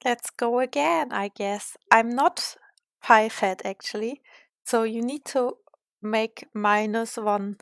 let's go again, I guess. I'm not pie fat actually, so you need to make -1.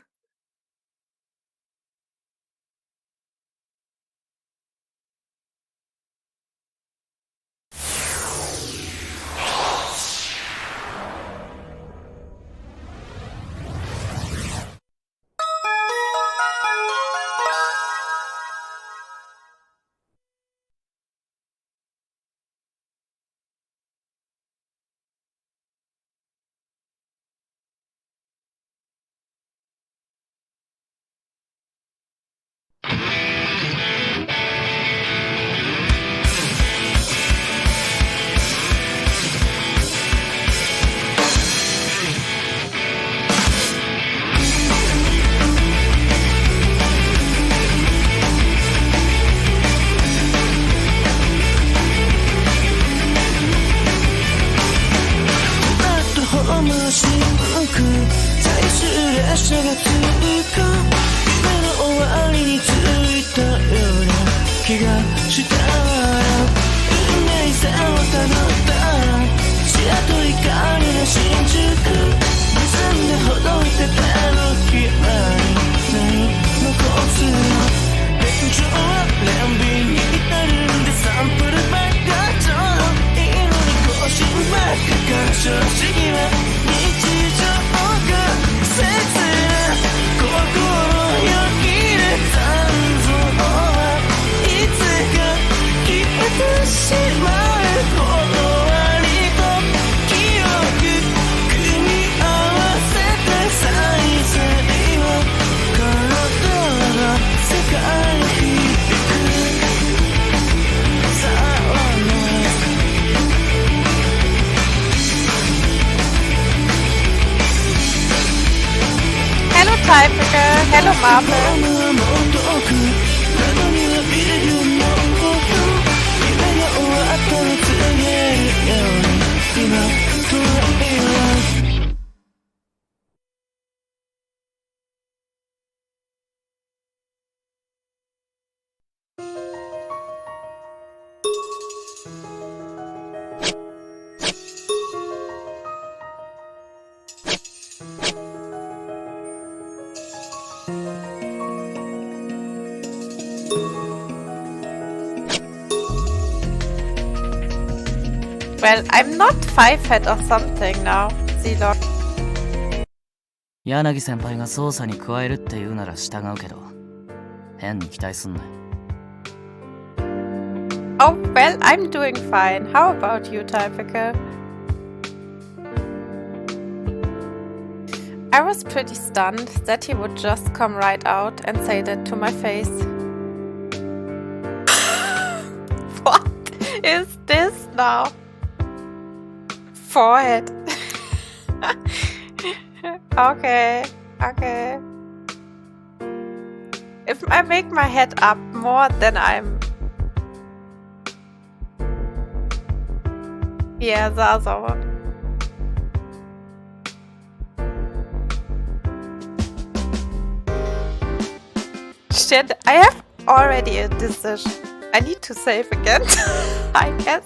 Hello Typical, hello Marvel. Well, I'm not 5 fat or something now, Zilog. 柳先輩が捜査に加えるって言うなら従うけど、変に期待すんな。Oh, well, I'm doing fine. How about you, Typical? I was pretty stunned that he would just come right out and say that to my face. What is this now? Forehead. Okay. If I make my head up more, then I'm... Yeah, that's all. Shit, I have already a decision. I need to save again, I guess.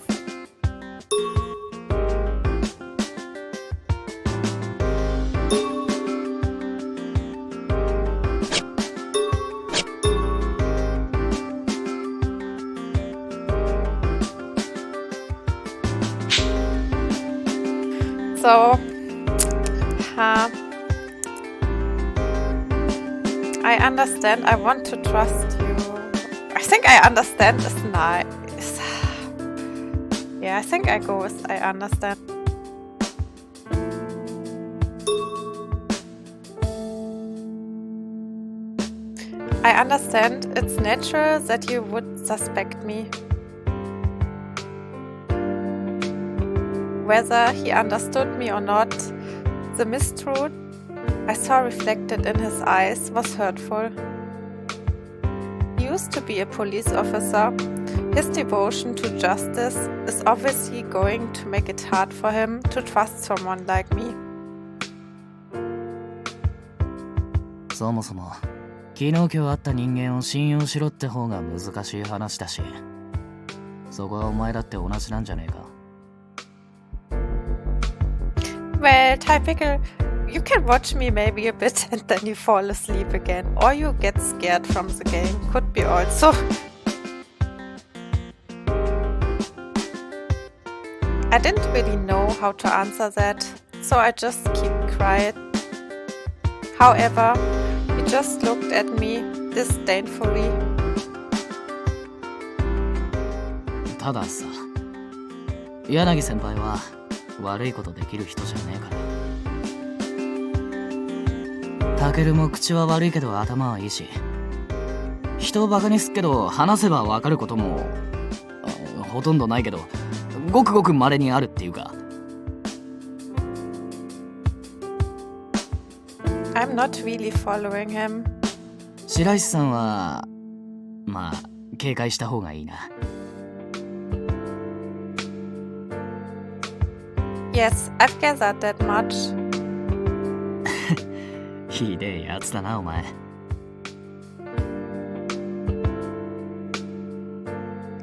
So, I understand. I want to trust you. I think I understand is nice. Yeah, I think I go with I understand. I understand it's natural that you would suspect me. Whether he understood me or not, the mistruth I saw reflected in his eyes was hurtful. He used to be a police officer. His devotion to justice is obviously going to make it hard for him to trust someone like me. そもそも昨日今日会った人間を信用しろって方が難しい話だし、そこはお前だって同じなんじゃねえか。Well, typical. You can watch me maybe a bit and then you fall asleep again. Or you get scared from the game. Could be also. I didn't really know how to answer that, so I just keep quiet. However, he just looked at me disdainfully. たださ、柳先輩は悪いことできる人じゃねえから。タケルも口は悪いけど頭はいいし、人をバカにすっけど話せば分かることもほとんどないけど、ごくごく稀にあるっていうか。I'm not really following him. 白石さんはまあ警戒した方がいいな。Yes, I've gathered that much. ひでえやつだなお前。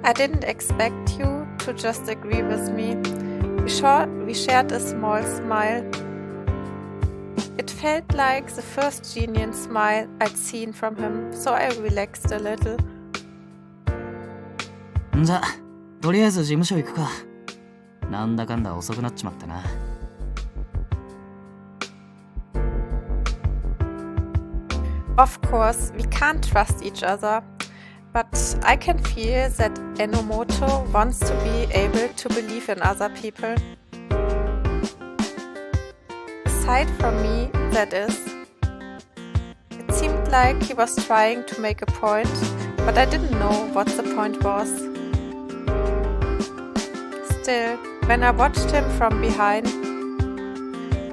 I didn't expect you to just agree with me. We shared a small smile. It felt like the first genuine smile I'd seen from him, so I relaxed a little. じゃ、とりあえず事務所行くか。なんだかんだ遅くなっちまったな。Of course, we can't trust each other, but I can feel that Enomoto wants to be able to believe in other people. Aside from me, that is. It seemed like he was trying to make a point, but I didn't know what the point was. Still, when I watched him from behind,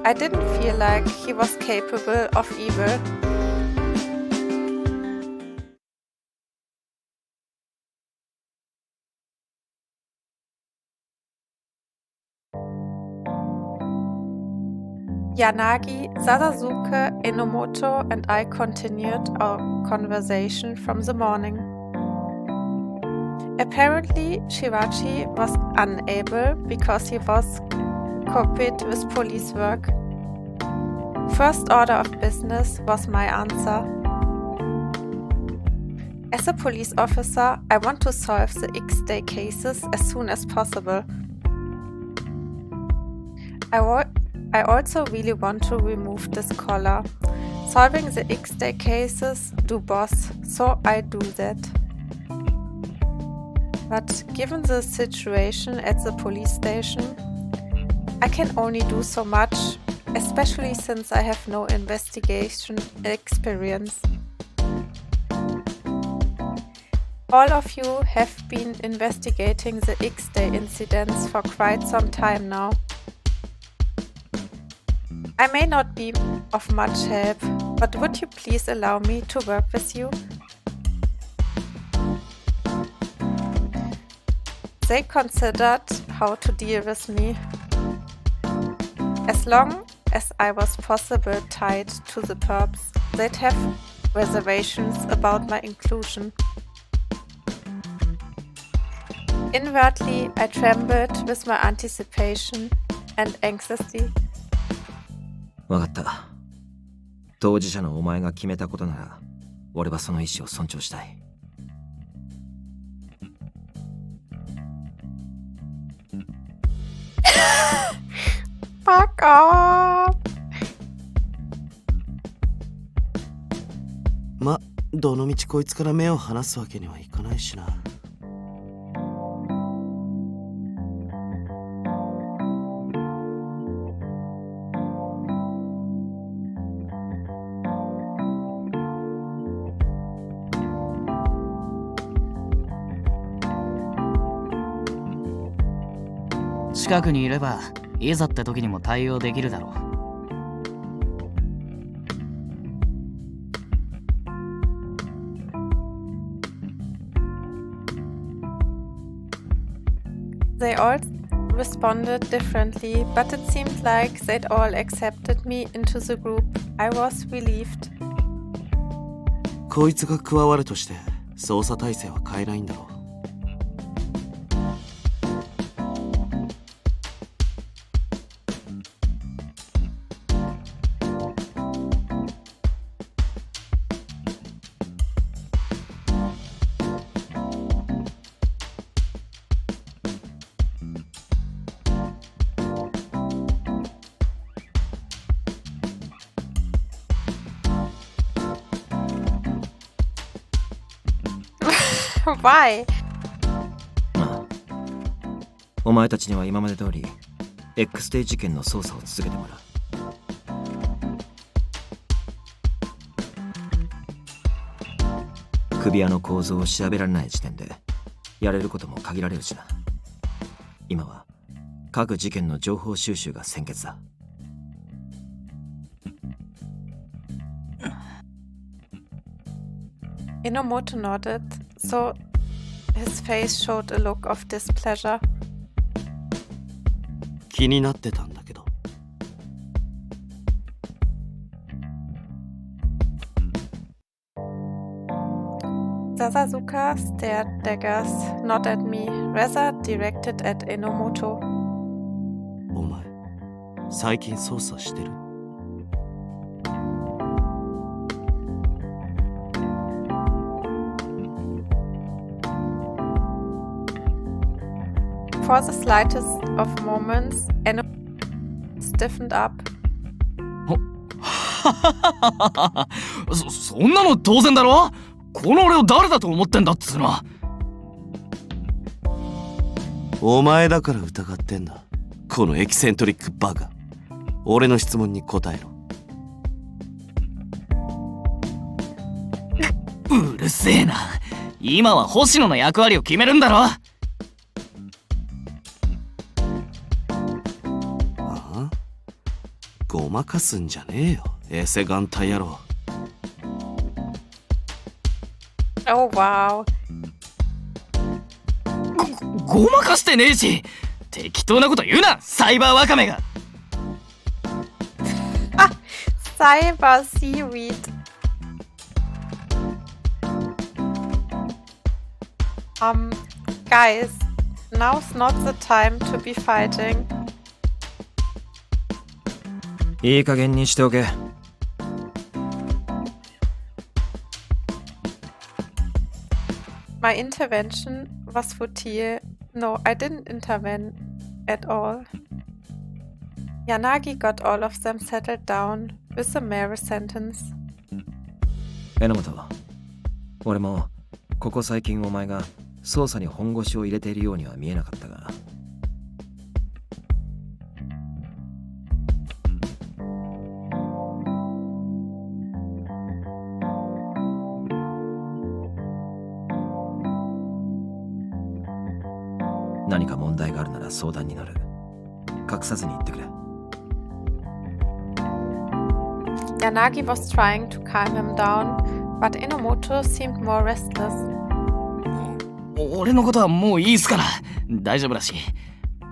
I didn't feel like he was capable of evil. Yanagi, Sasasuke, Enomoto, and I continued our conversation from the morning. Apparently, Shivachi was unable because he was copied with police work. First order of business was my answer. As a police officer, I want to solve the X-Day cases as soon as possible. I also really want to remove this collar. Solving the X-Day cases do boss, so I do that. But given the situation at the police station, I can only do so much, especially since I have no investigation experience. All of you have been investigating the X-Day incidents for quite some time now. I may not be of much help, but would you please allow me to work with you? They considered how to deal with me. As long as I was possibly tied to the perps, they'd have reservations about my inclusion. Inwardly, I trembled with my anticipation and anxiety. わかった。当事者のお前が決めたことなら、俺はその意思を尊重したい。Fuck off! ま、どのみちこいつから目を離すわけにはいかないしな。近くにいればいざって時にも対応できるだろう。They all responded differently, but it seemed like they'd all accepted me into the group. I was relieved. こいつが加わるとして捜査体制は変えないんだろ Why? ああ、お前たちには今まで通り X デイ事件の捜査を続けてもらう。首輪の構造を調べられない時点でやれることも限られるしな。今は各事件の情報収集が先決だ。Inomoto nodded, so his face showed a look of displeasure. 気になってたんだけど。Sasasuka stared daggers, not at me, rather directed at Inomoto. お前、最近捜査してる？For the slightest of moments, Inomoto stiffened up. そんなの当然だろ。この俺を誰だと思ってんだっつうの。お前だから疑ってんだ。このエキセントリックバカ。俺の質問に答えろ。うるせえな。今は星野の役割を決めるんだろ。ああ？ごまかすんじゃねえよ、エセ眼帯野郎。Oh wow. ごまかしてねえし、適当なこと言うな、サイバーワカメが。Cyber seaweed. Guys, now's not the time to be fighting. いい加減にしておけ。My intervention was futile. No, I didn't intervene at all. Yanagi got all of them settled down with a mere sentence. 榎本、俺もここ最近お前が捜査に本腰を入れているようには見えなかったが。何か問題があるなら相談に乗る。隠さずに言ってくれ。Yanagi was trying to calm him down, but Inomoto seemed more restless. 俺のことはもういいっすから。大丈夫だし、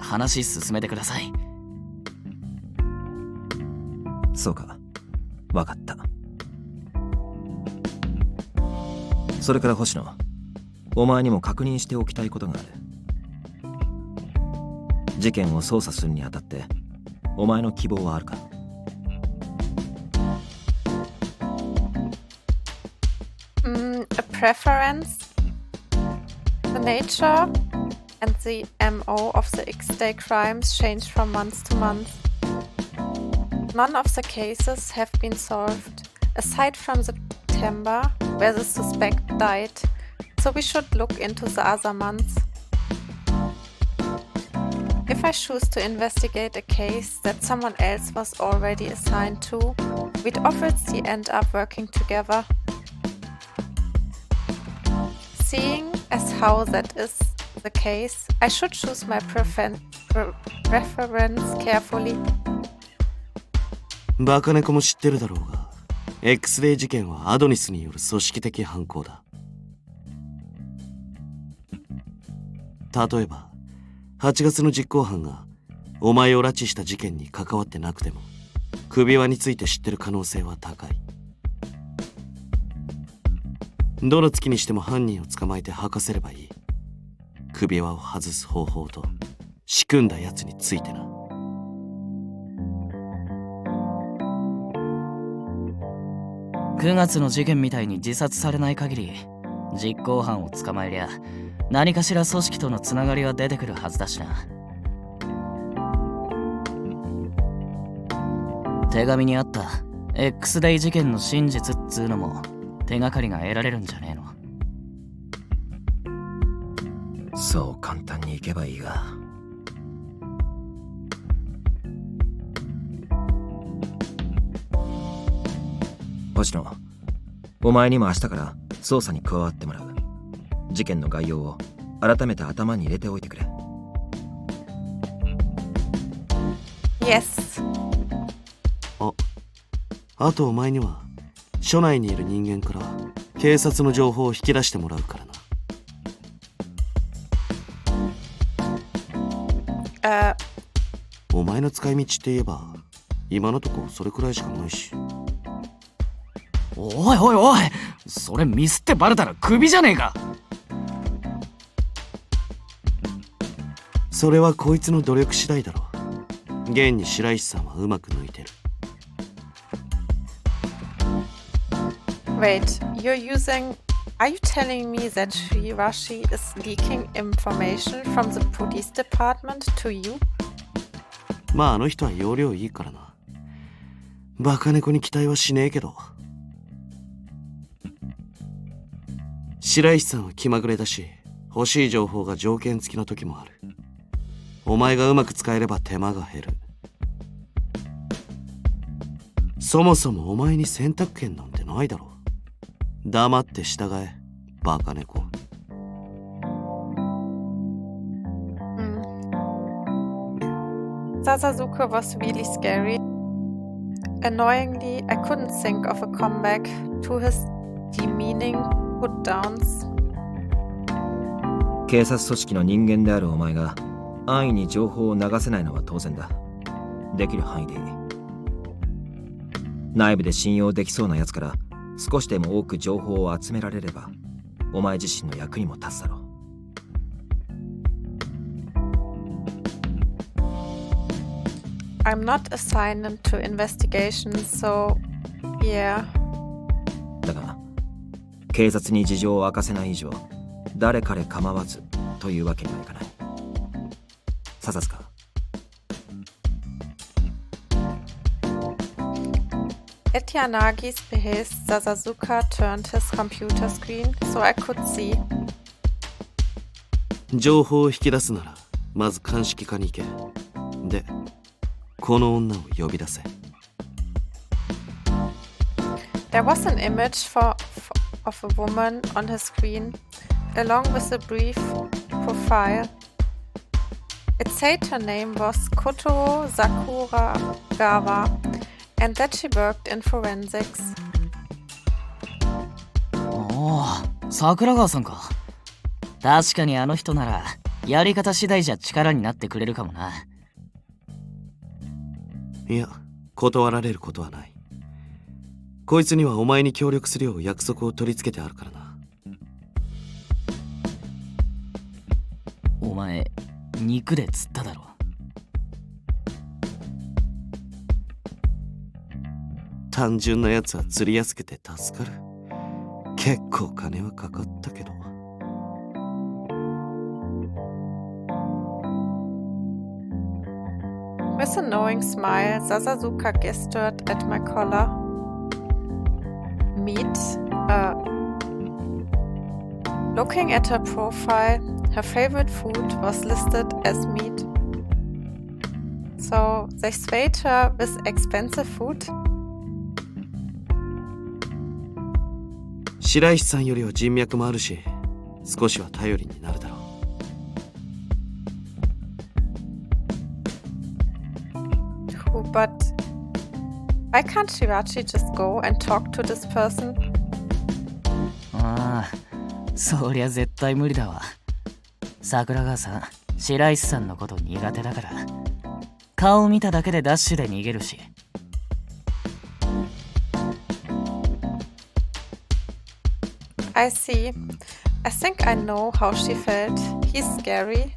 話進めてください。そうか、わかった。それから星野、お前にも確認しておきたいことがある。事件を捜査するにあたってお前の希望はあるか？ A preference? The nature and the MO of the X-Day crimes change from month to month. None of the cases have been solved, aside from September, where the suspect died, so we should look into the other months. If I choose to investigate a case that someone else was already assigned to, we'd obviously end up working together. Seeing as how that is the case, I should choose my preference carefully. バカ猫も知ってるだろうが、X デイ事件はアドニスによる組織的犯行だ。例えば8月の実行犯がお前を拉致した事件に関わってなくても首輪について知ってる可能性は高い。どの月にしても犯人を捕まえて吐かせればいい。首輪を外す方法と仕組んだやつについてな。9月の事件みたいに自殺されない限り実行犯を捕まえりゃ何かしら組織とのつながりは出てくるはずだしな。手紙にあった X デイ事件の真実っつうのも手がかりが得られるんじゃねえの。そう簡単にいけばいいが。星野、お前にも明日から捜査に加わってもらう。事件の概要を改めて頭に入れておいてくれ。Yes. あとお前には署内にいる人間から警察の情報を引き出してもらうからな。お前の使い道って言えば今のとこそれくらいしかないし。おいおいおい、それミスってバレたらクビじゃねえか。それはこいつの努力次第だろ。現に白石さんはうまく抜いてる。Wait, are you telling me that Shirashi is leaking information from the police department to you? まああの人は容量いいからな。バカ猫に期待はしねえけど。白石さんは気まぐれだし、欲しい情報が条件付きの時もある。お前がうまく使えれば手間が減る。そもそもお前に選択権なんてないだろ。黙って従え、バカ猫。Sasasuke was really scary. Annoyingly, I couldn't think of a comeback to his demeaning put-downs. 警察組織の人間であるお前が安易に情報を流せないのは当然だ。できる範囲でいい。内部で信用できそうなやつから少しでも多く情報を集められればお前自身の役にも立つだろう。I'm not assigned to investigations, so yeah. だが警察に事情を明かせない以上誰彼構わずというわけにはいかない。笹塚。At Yanagi's behest, Sasasuke turned his computer screen so I could see. 情報を引き出すならまず鑑識課に行け。で、この女を呼び出せ。There was an image of a woman on his screen, along with a brief profile. It said her name was Koto Sakuragawa and that she worked in forensics. おお、桜川さんか。確かにあの人ならやり方次第じゃ力になってくれるかもな。いや、断られることはない。こいつにはお前に協力するよう約束を取り付けてあるからな。お前肉で釣っただろ。単純なやつは釣りやすくて助かる。結構金はかかったけど。With a knowing smile, Sasasuke gestured at my collar. Meat? Looking at her profile, her favorite food was listed as meat. So they swayed her with expensive food? 白石さんよりは人脈もあるし、少しは頼りになるだろう。But why can't Shirachi just go and talk to this person? ああ、そりゃ絶対無理だわ。桜川さん、白石さんのこと苦手だから、顔見ただけでダッシュで逃げるし。I see. I think I know how she felt. He's scary,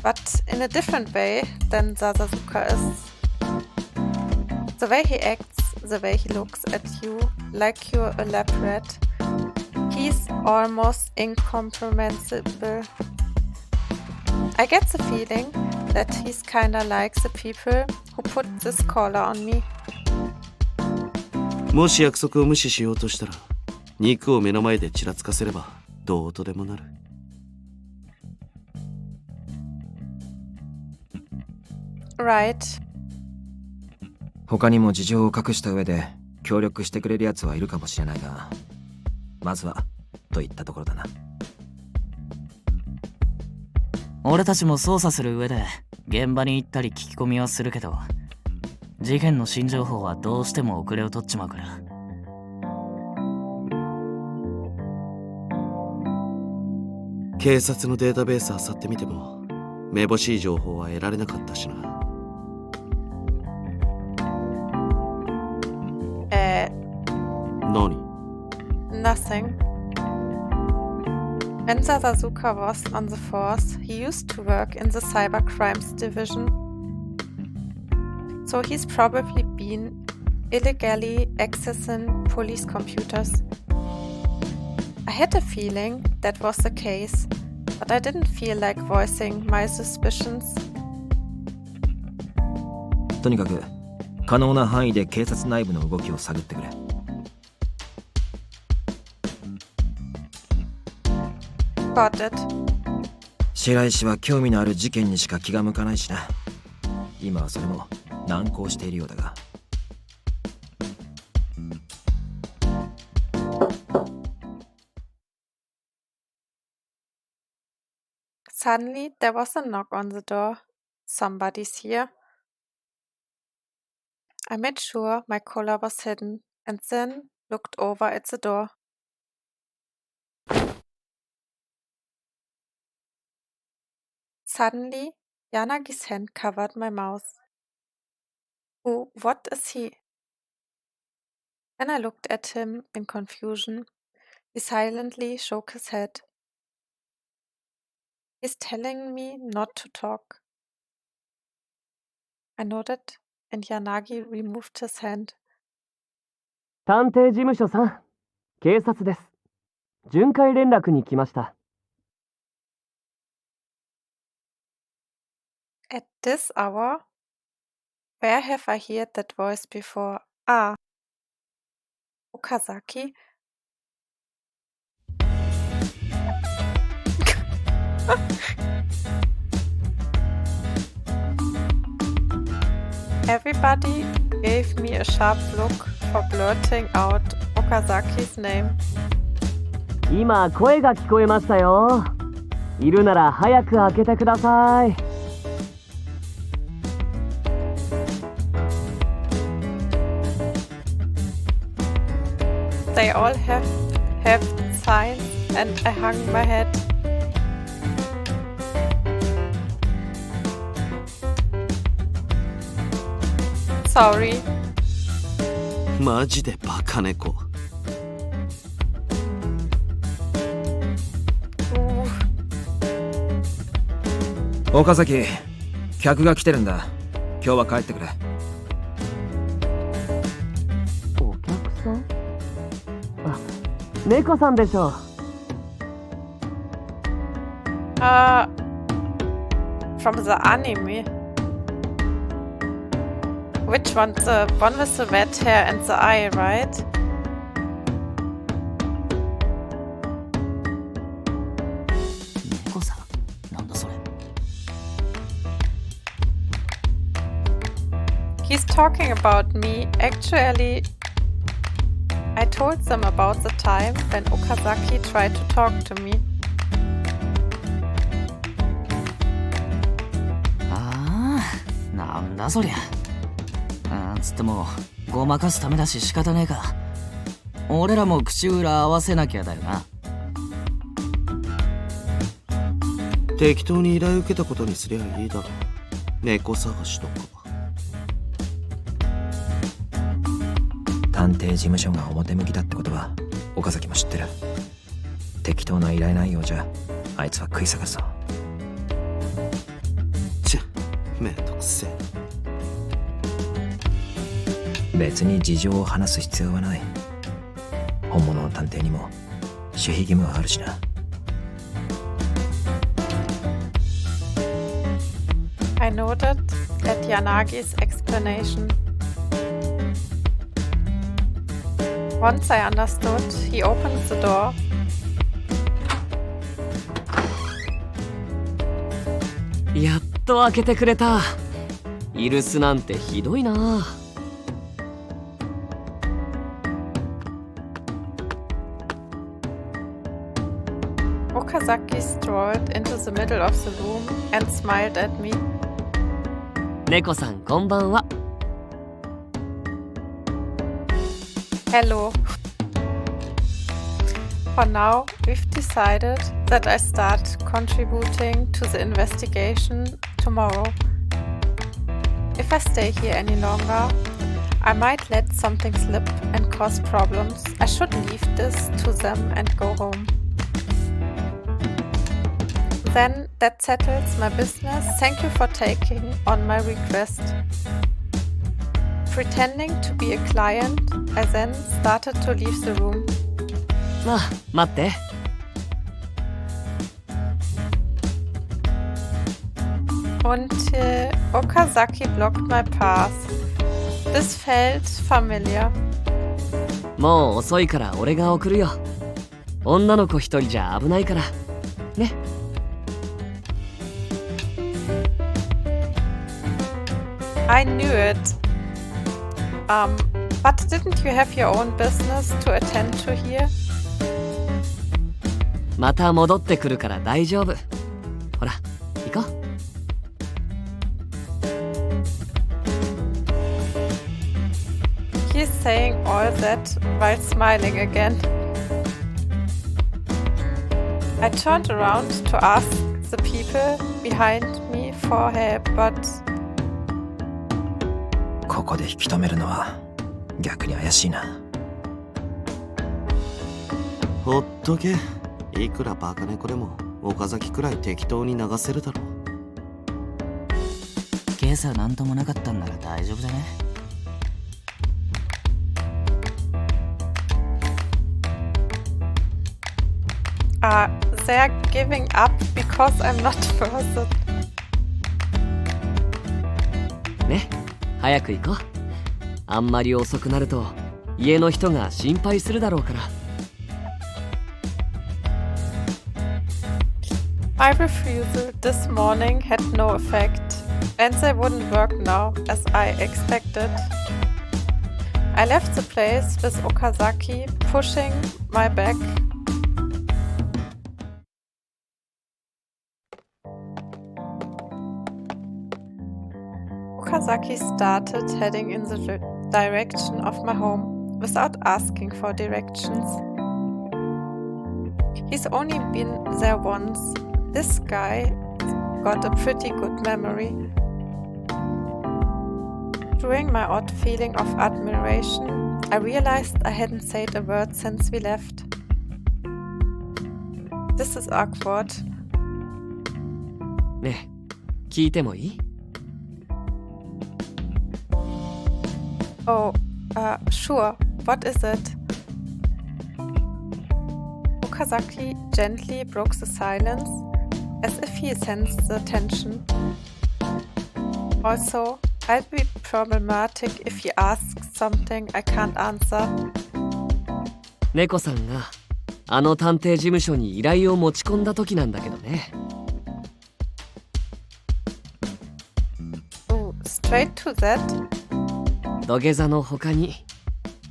but in a different way than Sasasuke is. The way he acts, the way he looks at you, like you're a lab rat. He's almost incomprehensible. I get the feeling that he's kinda like the people who put this collar on me. もし約束を無視しようとしたら、肉を目の前でちらつかせればどうとでもなる。Right. 他にも事情を隠した上で協力してくれる奴はいるかもしれないが、まずはといったところだな。俺たちも捜査する上で現場に行ったり聞き込みはするけど、事件の新情報はどうしても遅れを取っちまうから。警察のデータベース漁ってみてもめぼしい情報は得られなかったしな。何？ Nothing. When Sasasuka was on the force, he used to work in the cyber crimes division. So he's probably been illegally accessing police computers. I had a feeling that was the case, but I didn't feel like voicing my suspicions. とにかく可能な範囲で警察内部の動きを探ってくれ。Got it. 白石は興味のある事件にしか気が向かないしな。今はそれも難航しているようだが。Suddenly, there was a knock on the door. Somebody's here. I made sure my collar was hidden and then looked over at the door. Suddenly, Yanagi's hand covered my mouth. Oh, what is he? When I looked at him in confusion, he silently shook his head. He's telling me not to talk. I nodded, and Yanagi removed his hand. 探偵事務所さん、警察です。巡回連絡に来ました。At this hour? Where have I heard that voice before? Ah, Okazaki? Everybody gave me a sharp look for blurting out Okazaki's name. 今声が聞こえましたよ。いるなら早く開けてください。They all have signs, and I hung my head. Sorry. マジでバカ猫。岡崎、客が来てるんだ。今日は帰ってくれ。お客さん？あ、猫さんでしょう。From the anime. Which one? The one with the red hair and the eye, right? He's talking about me. Actually, I told them about the time when Okazaki tried to talk to me. ああ、なんだそりゃ。つってもごまかすためだし仕方ねえか。俺らも口裏合わせなきゃだよな。適当に依頼受けたことにすりゃいいだろ。猫探しとか。探偵事務所が表向きだってことは岡崎も知ってる。適当な依頼内容じゃあいつは食い下がるぞ。めんどくせえ。別に事情を話す必要はない。本物の探偵にも守秘義務はあるしな。I nodded at Yanagi's explanation. Once I understood, he opened the door. やっと開けてくれた。許すなんてひどいな。Okazaki strolled into the middle of the room and smiled at me. 猫さんこんばんは。Hello. For now, we've decided that I start contributing to the investigation tomorrow. If I stay here any longer, I might let something slip and cause problems. I should leave this to them and go home. Then that settles my business. Thank you for taking on my request. Pretending to be a client, I then started to leave the room. あ、待って。Und Okazaki blocked my path. This felt familiar. もう遅いから俺が送るよ。女の子一人じゃ危ないから。ね。I knew it. But didn't you have your own business to attend to here? また戻ってくるから大丈夫。ほら、行こう。He's saying all that while smiling again. I turned around to ask the people behind me for help, but ここで引き止めるのは逆に怪しいな。ほっとけ。いくらバカ猫でも岡崎くらい適当に流せるだろう。今朝なんともなかったんなら大丈夫だね。They're giving up because I'm not worth it. ね、早く行こう。あんまり遅くなると家の人が心配するだろうから。My refusal this morning had no effect, and they wouldn't work now as I expected. I left the place with Okazaki pushing my back. Okazaki started heading in the direction of my home without asking for directions. He's only been there once. This guy got a pretty good memory. During my odd feeling of admiration, I realized I hadn't said a word since we left. This is awkward. ねえ、聞いてもいい？ Oh, sure. What is it? Okazaki gently broke the silence, as if he sensed the tension. Also, I'll be problematic if he asks something I can't answer. 猫さんがあの探偵事務所に依頼を持ち込んだ時なんだけどね。Oh, straight to that? 土下座の他に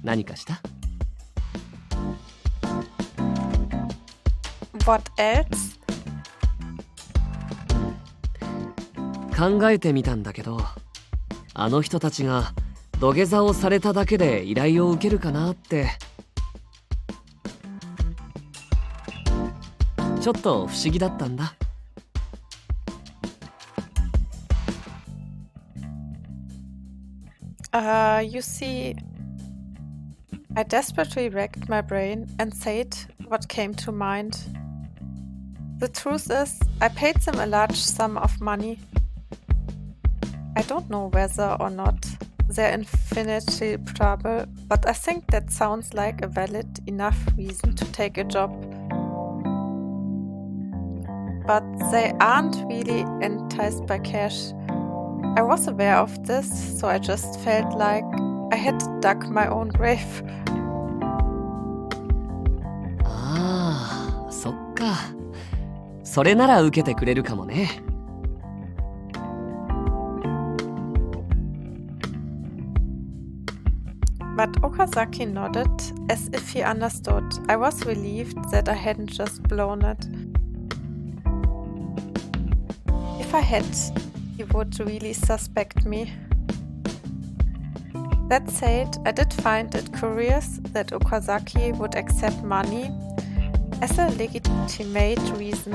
何かした？ What else? 考えてみたんだけど、あの人たちが土下座をされただけで依頼を受けるかなって。ちょっと不思議だったんだ。You see, I desperately racked my brain and said what came to mind. The truth is, I paid them a large sum of money. I don't know whether or not they're in financial trouble, but I think that sounds like a valid enough reason to take a job. But they aren't really enticed by cash. I was aware of this, so I just felt like I had dug my own grave. ああ、そっか。それなら受けてくれるかもね。But Okazaki nodded as if he understood. I was relieved that I hadn't just blown it. If I had, he would really suspect me. That said, I did find it curious that Okazaki would accept money as a legitimate reason.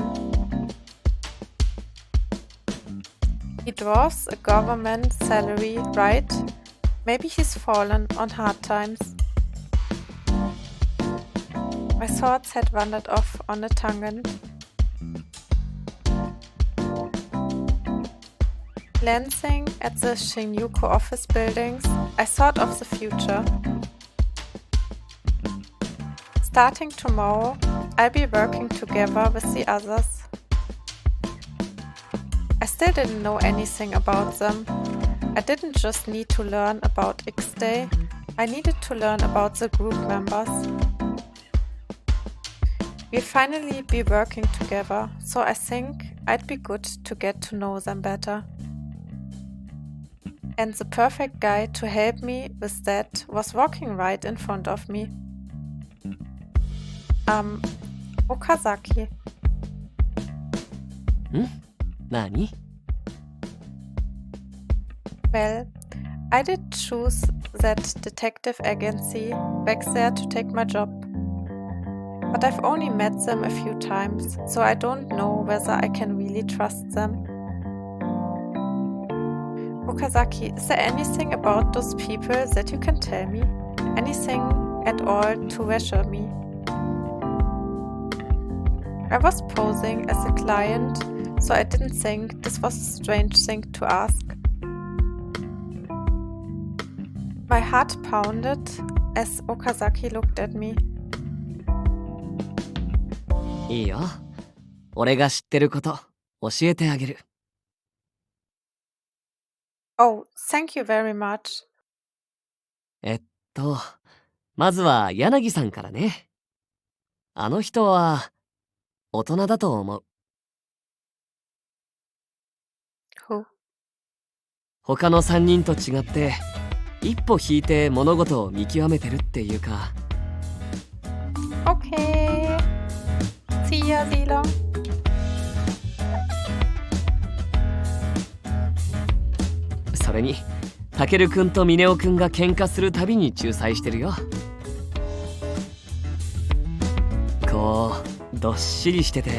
He draws a government salary, right? Maybe he's fallen on hard times. My thoughts had wandered off on a tangent. Glancing at the Shinjuku office buildings, I thought of the future. Starting tomorrow, I'll be working together with the others. I still didn't know anything about them. I didn't just need to learn about X Day, I needed to learn about the group members. We'll finally be working together, so I think I'd be good to get to know them better. And the perfect guy to help me with that was walking right in front of me. Okazaki. 何 Well, I did choose that detective agency back there to take my job. But I've only met them a few times, so I don't know whether I can really trust them. Okazaki, is there anything about those people that you can tell me? Anything at all to reassure me? I was posing as a client, so I didn't think this was a strange thing to ask. My heart pounded as Okazaki looked at me. いいよ。俺が知ってること教えてあげる。Oh, thank you very much. まずは柳さんからね。あの人は大人だと思う。Who? 他の3人と違って一歩引いて物事を見極めてるっていうか。Okay. See ya, Zilong. それにたけるくんとミネオくんが喧嘩するたびに仲裁してるよ。こうどっしりしてて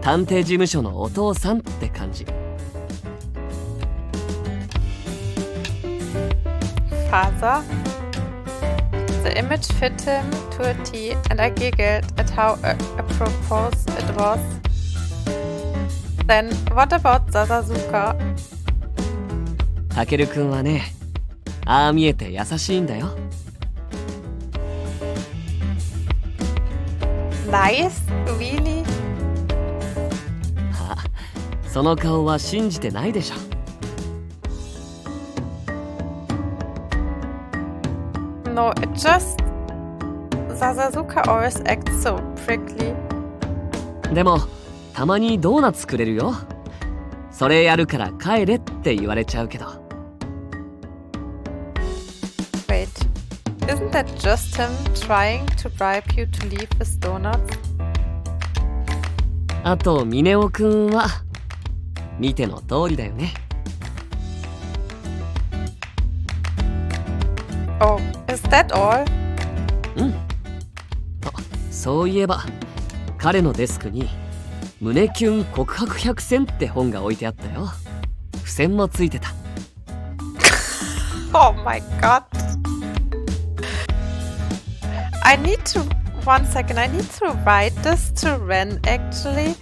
探偵事務所のお父さんって感じ。Father? The image fit him to a T, and I giggled at how apropos it was. Then, what about Sasazuka? たけるくんはね、ああ見えて優しいんだよ。Nice? Really? あ、その顔は信じてないでしょ。No, it just... Sasazuka always acts so prickly. でもたまにドーナツくれるよ。それやるから帰れって言われちゃうけど。Wait, isn't that just him trying to bribe you to leave with donuts? あとミネオくんは見ての通りだよね。Oh, is that all? うん。あ、そういえば彼のデスクに胸キュン告白100選って本が置いてあったよ。付箋もついてた。Oh my god. I need to... One second, I need to write this to Ren actually.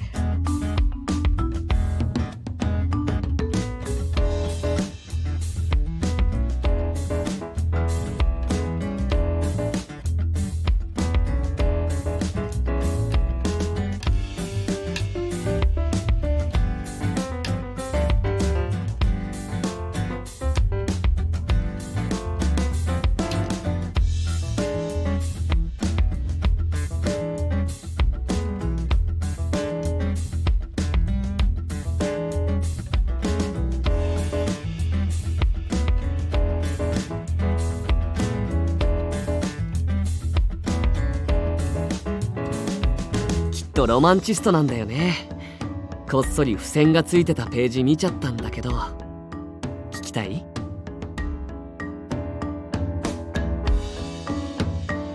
とロマンチストなんだよね。こっそり付箋がついてたページ見ちゃったんだけど、聞きたい？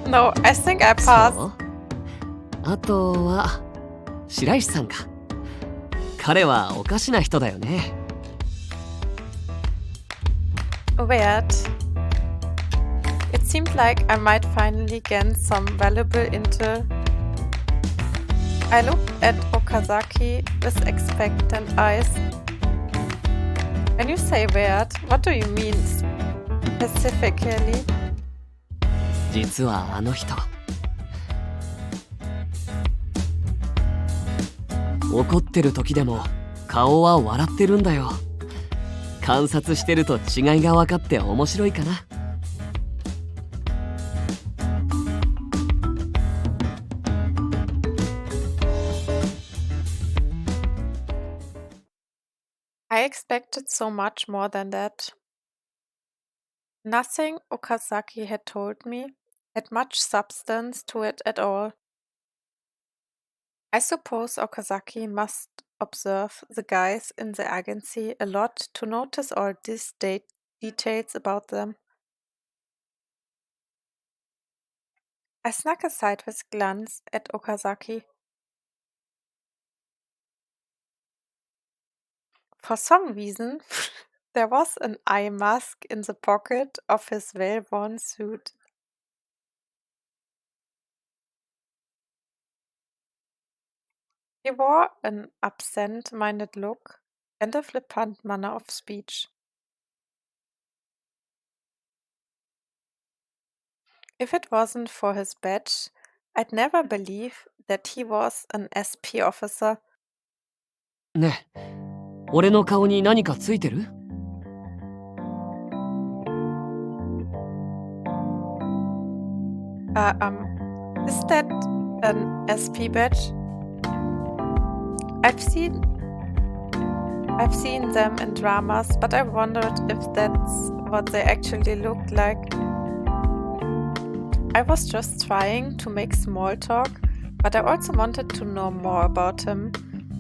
No, I think I そ passed. う？あとは白石さんか。彼はおかしな人だよね。Weird. It seemed like I might finally gain some valuable intel. I looked at Okazaki with expectant eyes. When you say weird, what do you mean specifically? 実はあの人、怒ってる時でも顔は笑ってるんだよ。観察してると違いが分かって面白いかな。I expected so much more than that. Nothing Okazaki had told me had much substance to it at all. I suppose Okazaki must observe the guys in the agency a lot to notice all these details about them. I snuck a sideways glance at Okazaki. For some reason, there was an eye mask in the pocket of his well-worn suit. He wore an absent-minded look and a flippant manner of speech. If it wasn't for his badge, I'd never believe that he was an SP officer. ねえ、俺の顔に何かついてる？Is that an SP badge? I've seen them in dramas, but I wondered if that's what they actually looked like. I was just trying to make small talk, but I also wanted to know more about him,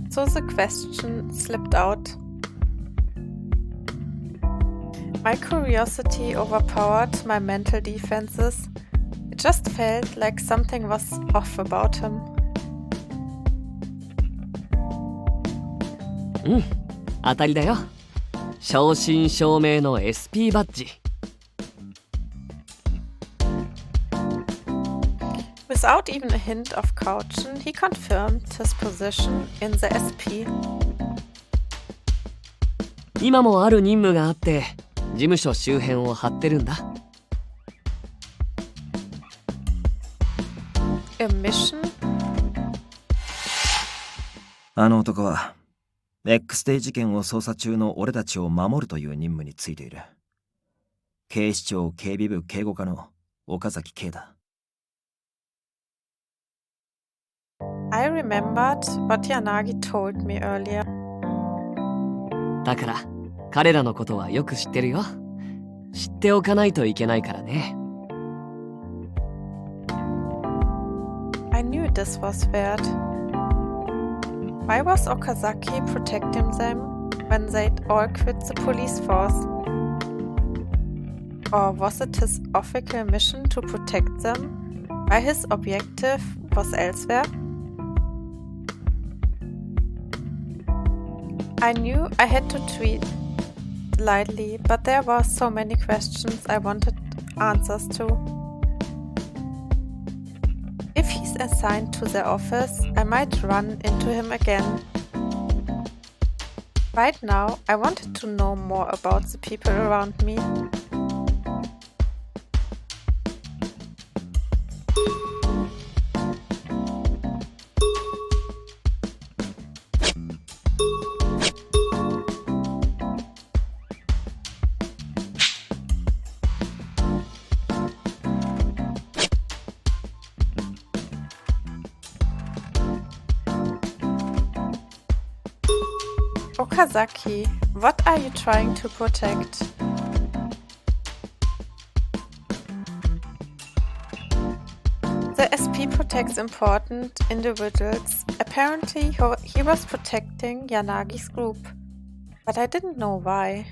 so the question slipped out. My curiosity overpowered my mental defenses. It just felt like something was off about him. うん、当たりだよ。正真正銘の SP バッジ。Without even a hint of caution, he confirmed his position in the SP. 今もある任務があって事務所周辺を張ってるんだ。A mission? あの男は X デイ事件を捜査中の俺たちを守るという任務についている。警視庁警備部警護課の岡崎圭だ。I remembered what Yanagi told me earlier. だから彼らのことはよく知ってるよ。知っておかないといけないからね。I knew this was weird. Why was Okazaki protecting them when they'd all quit the police force? Or was it his official mission to protect them while his objective was elsewhere? I knew I had to treat lightly, but there were so many questions I wanted answers to. If he's assigned to their office, I might run into him again. Right now, I wanted to know more about the people around me. Okazaki, what are you trying to protect? The SP protects important individuals. Apparently, he was protecting Yanagi's group, but I didn't know why.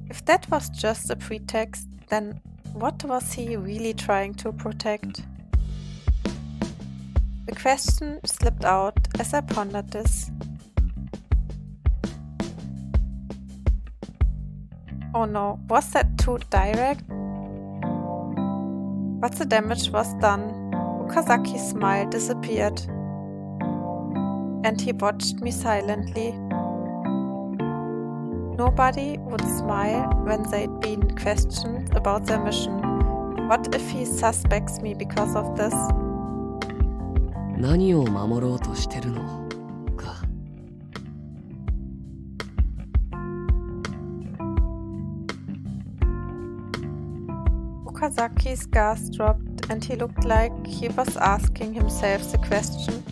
If that was just a pretext, then what was he really trying to protect? The question slipped out as I pondered this. Oh no, was that too direct? But the damage was done. Okazaki's smile disappeared. And he watched me silently. Nobody would smile when they'd been questioned about their mission. What if he suspects me because of this? 何を守ろうとしてるのか。Okazaki's gas dropped and he looked like he was asking himself the question.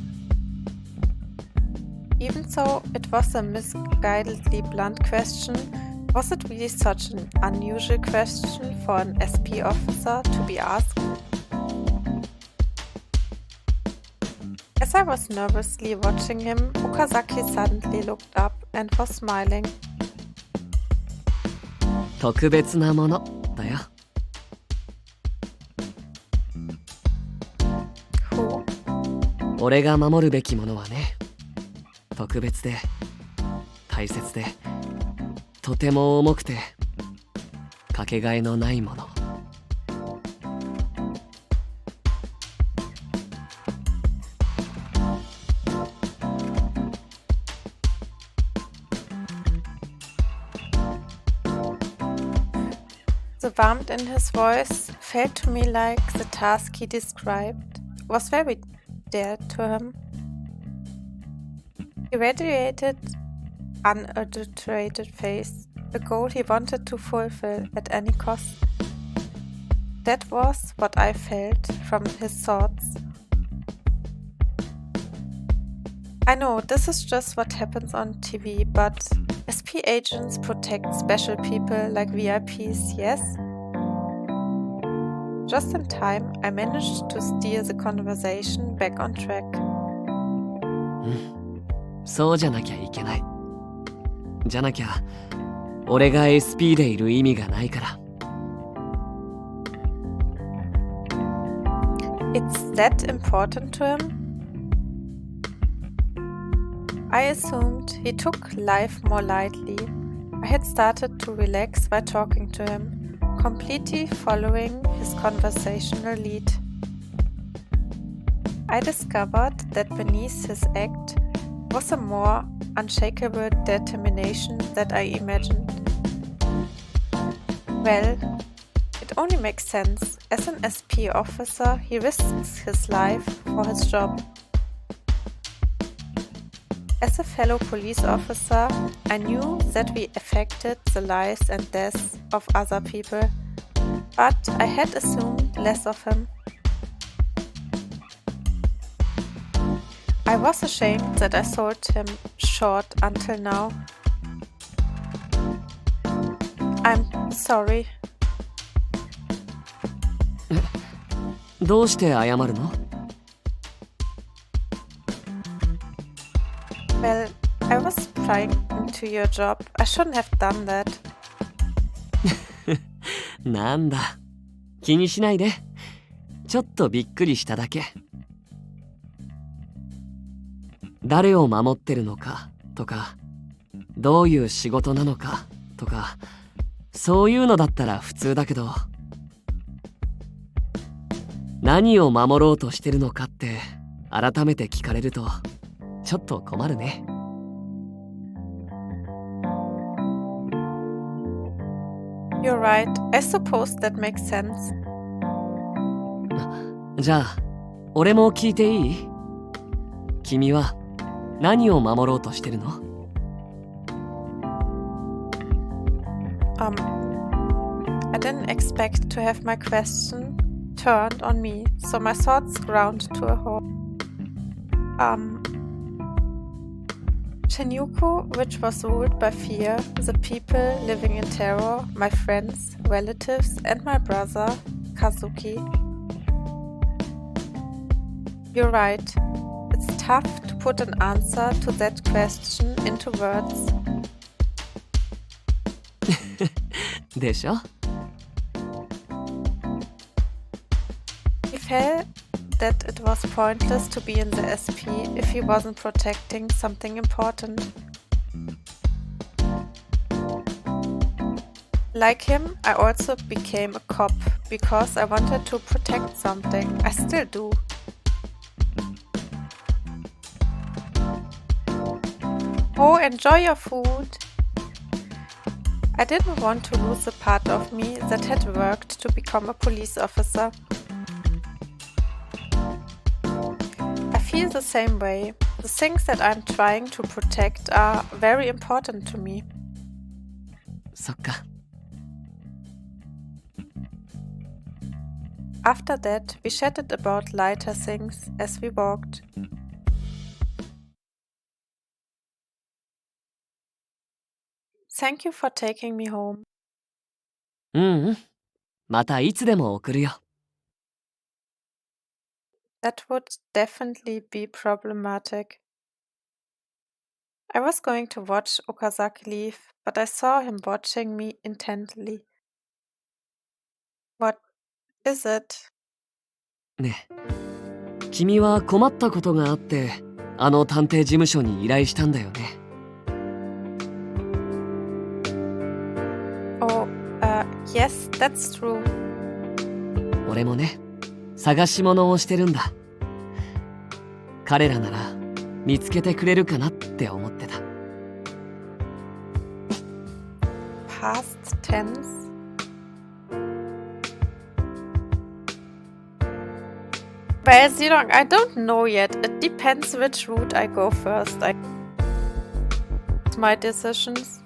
Even though it was a misguidedly blunt question, was it really such an unusual question for an SP officer to be asked? As I was nervously watching him, Okazaki suddenly looked up and was smiling. 特別なものだよ。Who? 俺が守るべきものはね、特別で大切でとても重くてかけがえのないもの。The warmth in his voice felt to me like the task he described was very dear to him. He radiated unadulterated faith, a goal he wanted to fulfill at any cost. That was what I felt from his thoughts. I know this is just what happens on TV, but SP agents protect special people like VIPs, yes? Just in time, I managed to steer the conversation back on track. そうじゃなきゃいけない。じゃなきゃ俺が SP でいる意味がないから。It's that important to him? I assumed he took life more lightly. I had started to relax by talking to him, completely following his conversational lead. I discovered that beneath his act was a more unshakable determination than I imagined. Well, it only makes sense. As an SP officer, he risks his life for his job. As a fellow police officer, I knew that we affected the lives and deaths of other people, but I had assumed less of him. I was ashamed that I sold him short until now. I'm sorry. どうして謝るの？ Well, I was prying into your job. I shouldn't have done that. なんだ、気にしないで。ちょっとびっくりしただけ。誰を守ってるのかとか、どういう仕事なのかとか、そういうのだったら普通だけど、何を守ろうとしてるのかって改めて聞かれるとちょっと困るね。You're right. I suppose that makes sense. じゃあ、俺も聞いていい？君は何を守ろうとしてるの？ I didn't expect to have my question turned on me, so my thoughts ground to a halt. Shinjuku, which was ruled by fear, the people living in terror, my friends, relatives, and my brother, Kazuki. You're right. It's tough to put an answer to that question into words. でしょ He felt that it was pointless to be in the SP if he wasn't protecting something important. Like him, I also became a cop because I wanted to protect something. I still do. Oh, enjoy your food! I didn't want to lose the part of me that had worked to become a police officer. I feel the same way. The things that I'm trying to protect are very important to me. そっか After that, we chatted about lighter things as we walked. Thank you for taking me home. ううんまたいつでも送るよ That would definitely be problematic. I was going to watch Okazaki leave, but I saw him watching me intently. What is it? ねえ君は困ったことがあってあの探偵事務所に依頼したんだよね Oh, yes, that's true. 俺もね探し物をしてるんだ彼らなら見つけてくれるかなって思ってた Past tense. Well, Zilong, I don't know yet. It depends which route I go first. My decisions.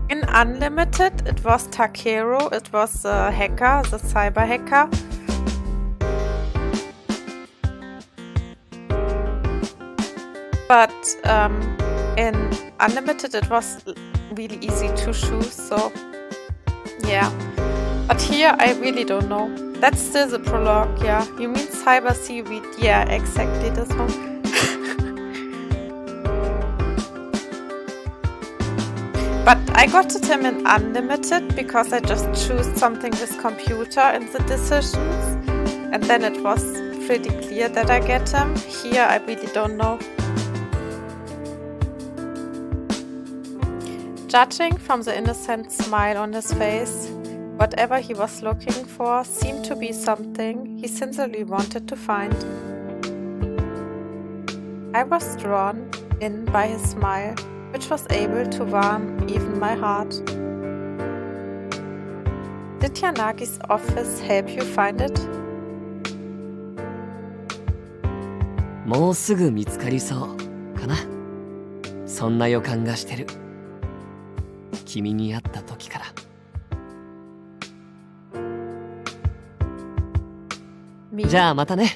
In Unlimited, it was Takeru. It was the hacker, the cyber hacker. But in Unlimited, it was really easy to choose. So, yeah. But here, I really don't know. That's still the prologue, yeah. You mean Cyber Seaweed? Yeah, exactly this one. But I got it him in Unlimited because I just chose something with computer in the decisions. And then it was pretty clear that I get him. Here, I really don't know. Judging from the innocent smile on his face, whatever he was looking for seemed to be something he sincerely wanted to find. I was drawn in by his smile, which was able to warm even my heart. Did Yanagi's office help you find it? もうすぐ見つかりそうかなそんな予感がしてる君に会った時から じゃあまたね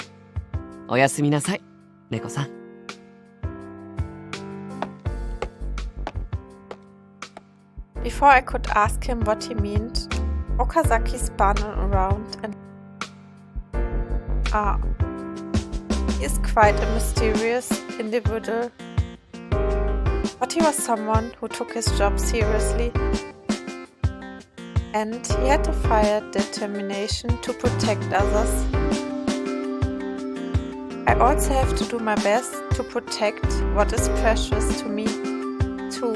おやすみなさい猫さん Before I could ask him what he meant, Okazaki spun around and he is quite a mysterious individual. But he was someone who took his job seriously. And he had a fire determination to protect others. I also have to do my best to protect what is precious to me, too.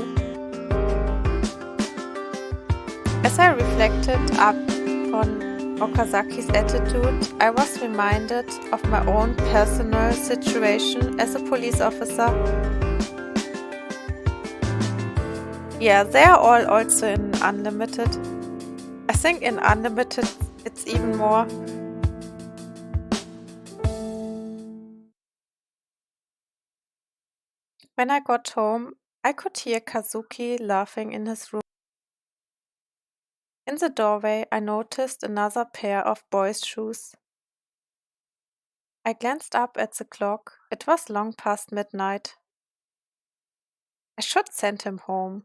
As I reflected upon Okazaki's attitude, I was reminded of my own personal situation as a police officer. Yeah, they are all also in Unlimited. I think in Unlimited it's even more. When I got home, I could hear Kazuki laughing in his room. In the doorway, I noticed another pair of boys' shoes. I glanced up at the clock. It was long past midnight. I should send him home.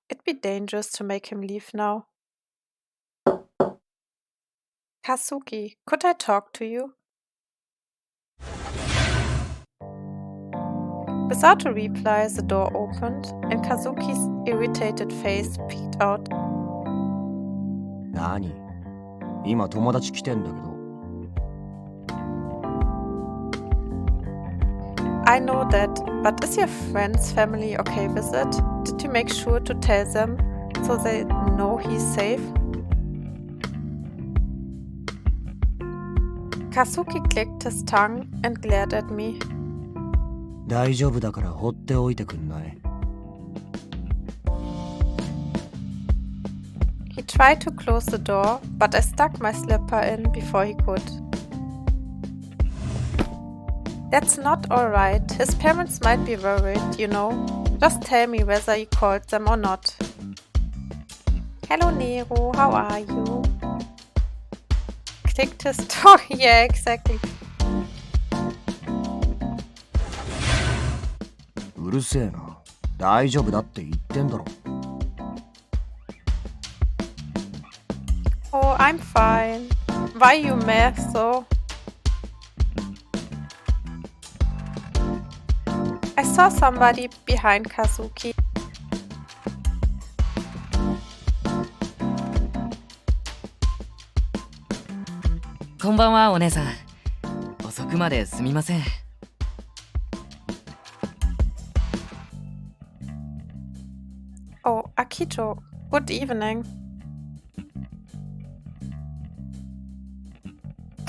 It'd be dangerous to make him leave now. Kazuki, could I talk to you? Without a reply, the door opened and Kazuki's irritated face peeked out. 何？今友達来てんだけど。I know that, but is your friend's family okay with it? Did you make sure to tell them so they know he's safe? Kazuki clicked his tongue and glared at me. 大丈夫だから放っておいてくんない？ He tried to close the door, but I stuck my slipper in before he could. That's not alright. His parents might be worried, you know. Just tell me whether you called them or not. Hello Nero, how are you? Clicked his toe. Yeah, exactly. うるせえな。大丈夫だって言ってんだろ。Oh, I'm fine. Why you mad so? I saw somebody behind Kazuki. こんばんはお姉さん。遅くまですみません。Oh, Akito, good evening.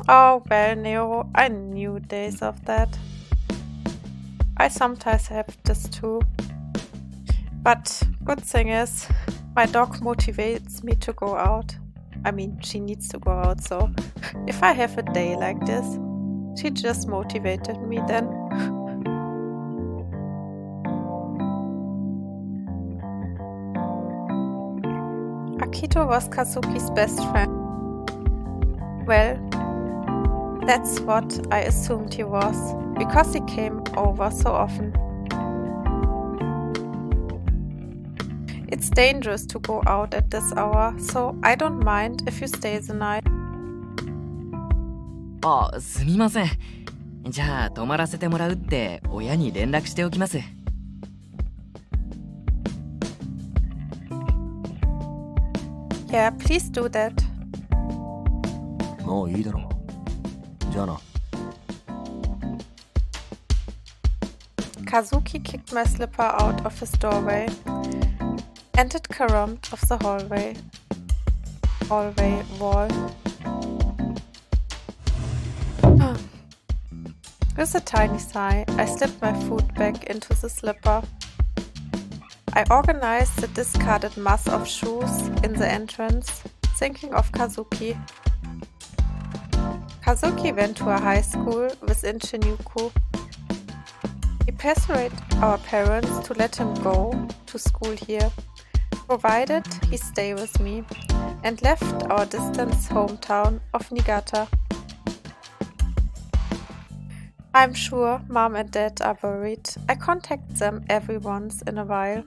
Oh, well, Nero, I knew days of that. I sometimes have this too. But good thing is, my dog motivates me to go out. I mean, she needs to go out, so if I have a day like this, she just motivated me then. Akito was Kazuki's best friend. Well, that's what I assumed he was, because he came over so often. It's dangerous to go out at this hour, so I don't mind if you stay the night. あ、すみません。じゃあ泊まらせてもらうって親に連絡しておきます。Yeah, please do that. もういいだろう。じゃあな。Kazuki kicked my slipper out of his doorway and it caromed off the hallway wall. With a tiny sigh, I slipped my foot back into the slipper. I organized the discarded mass of shoes in the entrance, thinking of Kazuki. Kazuki went to a high school within Shinjuku. He persuaded our parents to let him go to school here, provided he stay with me, and left our distant hometown of Niigata. I'm sure Mom and Dad are worried. I contact them every once in a while,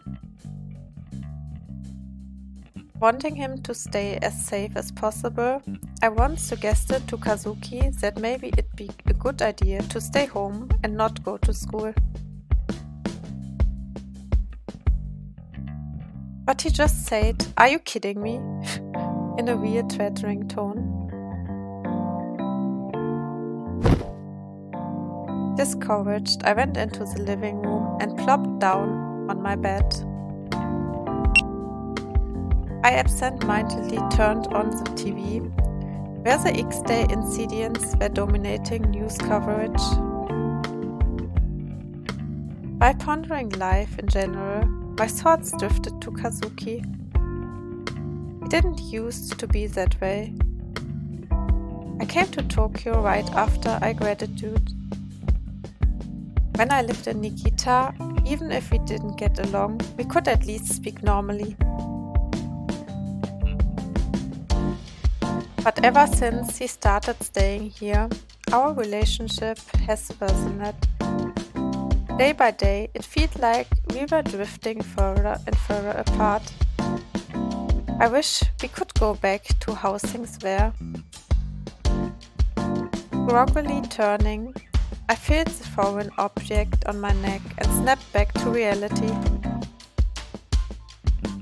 wanting him to stay as safe as possible. I once suggested to Kazuki that maybe it'd be a good idea to stay home and not go to school. But he just said, "Are you kidding me?" in a weird threatening tone. Discouraged, I went into the living room and plopped down on my bed. I absent-mindedly turned on the TV, where the X-Day incidents were dominating news coverage. By pondering life in general, my thoughts drifted to Kazuki. He didn't used to be that way. I came to Tokyo right after I graduated. When I lived in Nikita, even if we didn't get along, we could at least speak normally. But ever since he started staying here, our relationship has worsened. Day by day, it felt like we were drifting further and further apart. I wish we could go back to how things were. Groggily turning, I feel the foreign object on my neck and snap back to reality.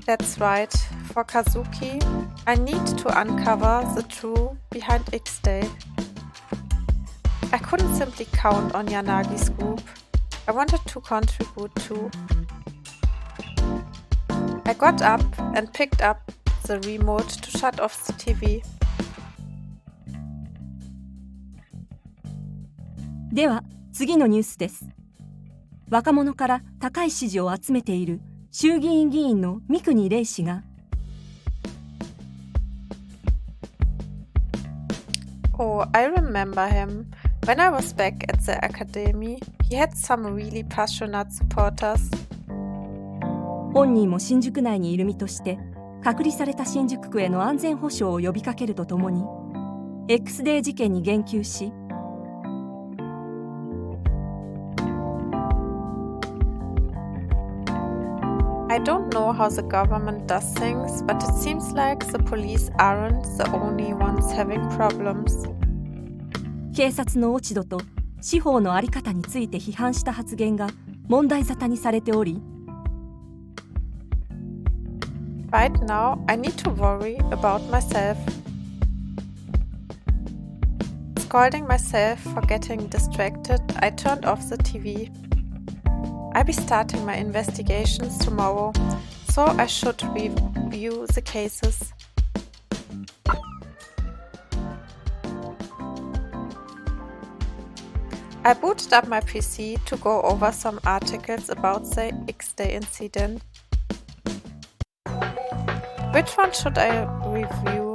That's right, for Kazuki, I need to uncover the truth behind X-Day. I couldn't simply count on Yanagi's group. I wanted to contribute too. I got up and picked up the remote to shut off the TV. では次のニュースです。若者から高い支持を集めている衆議院議員の三国玲氏が Oh, I remember him. When I was back at the academy, he had some really passionate supporters. 本人も新宿内にいる身として隔離された新宿区への安全保障を呼びかけるとともに X デー事件に言及し I don't know how the government does things, but it seems like the police aren't the only ones having problems. 警察の落ち度と司法の在り方について批判した発言が問題沙汰にされており Right now, I need to worry about myself. Scolding myself for getting distracted, I turned off the TV. I'll be starting my investigations tomorrow, so I should review the cases. I booted up my PC to go over some articles about the X-Day incident. Which one should I review?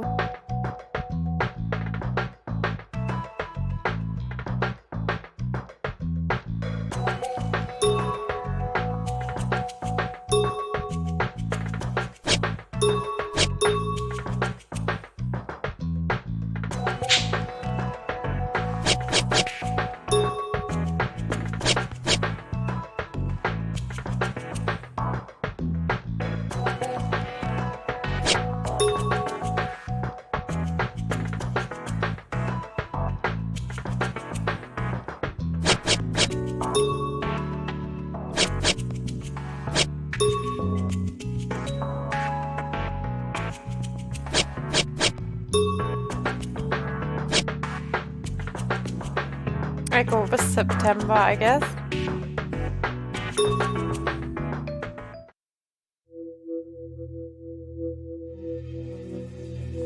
I go with September, I guess.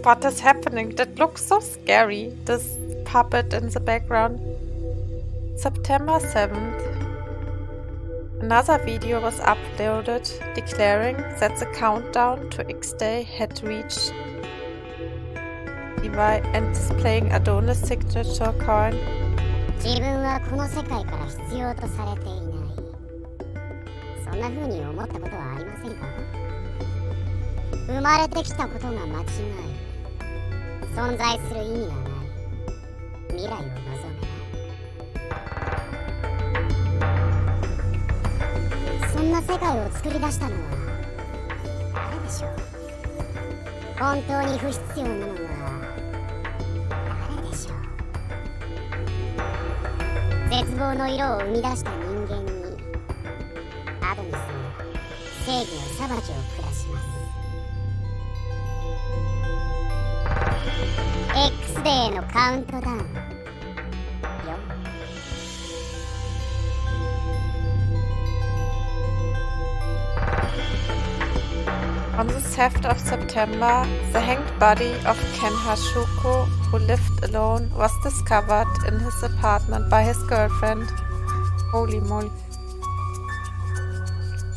What is happening? That looks so scary, this puppet in the background. September 7th. Another video was uploaded declaring that the countdown to X-Day had reached and displaying Adonis' signature coin. 自分はこの世界から必要とされていない。そんな風に思ったことはありませんか？生まれてきたことが間違い、存在する意味がない、未来を望めない。そんな世界を作り出したのは誰でしょう？本当に不必要なのは誰でしょう？絶望の色を生み出した人間にアドニスが正義の裁きを下します。 X デーのカウントダウン On the 7th of September, the hanged body of Ken Hashuko, who lived alone, was discovered in his apartment by his girlfriend. Holy moly.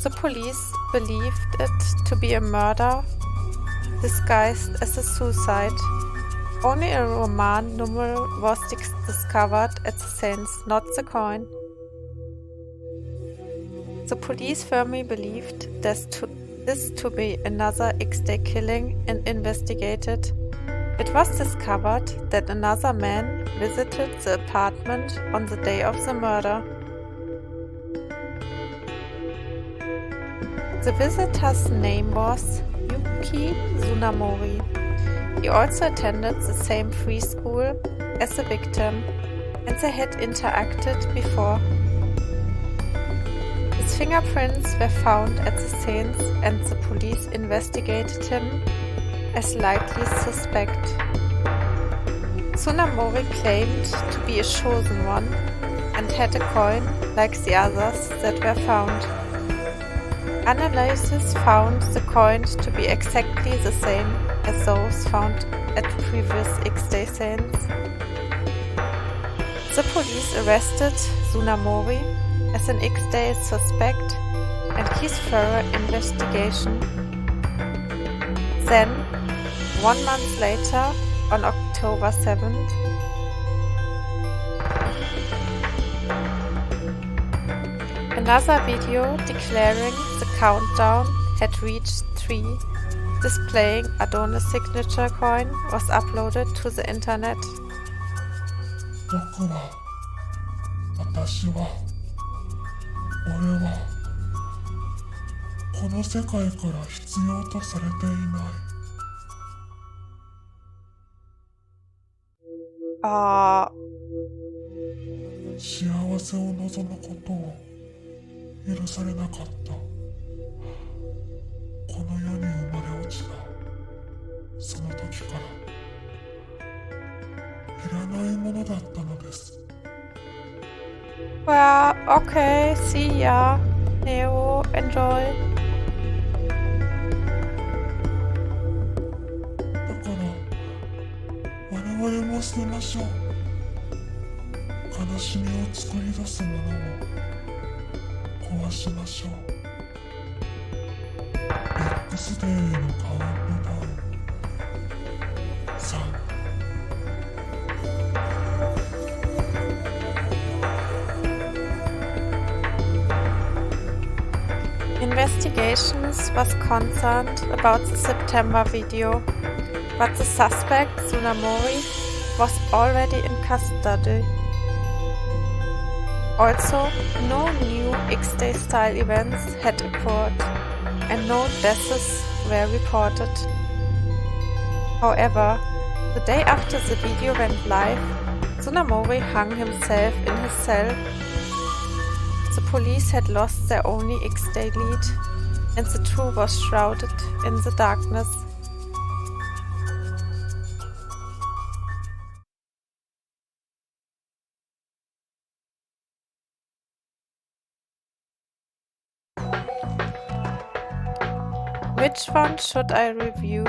The police believed it to be a murder, disguised as a suicide. Only a Roman numeral was discovered at the scenes, not the coin. The police firmly believed this to be another X-Day killing and investigated. It was discovered that another man visited the apartment on the day of the murder. The visitor's name was Yuki Tsunamori. He also attended the same free school as the victim. and they had interacted before. His fingerprints were found at the scenes and the police investigated him as likely suspect. Tsunamori claimed to be a chosen one and had a coin like the others that were found. Analysis found the coins to be exactly the same as those found at previous X-Day scenes. The police arrested Tsunamori as an X-Day suspect and his thorough investigation. Then, 1 month later, on October 7th, another video declaring the countdown had reached 3, displaying Adonis' signature coin, was uploaded to the internet. 僕は、私は、俺は、この世界から必要とされていない。幸せを望むことを許されなかった。この世に生まれ落ちたその時からいらないものだったのです。 Well, okay, see ya. Neo, enjoy. だから我々も捨てましょう。悲しみを作り出すものを壊しましょう。X デーへのカウントダウン。3。Investigations was concerned about the September video, but the suspect, Tsunamori, was already in custody. Also, no new X-Day style events had occurred, and no deaths were reported. However, the day after the video went live, Tsunamori hung himself in his cell. The police had lost their only X-Day lead, and the truth was shrouded in the darkness. Which one should I review?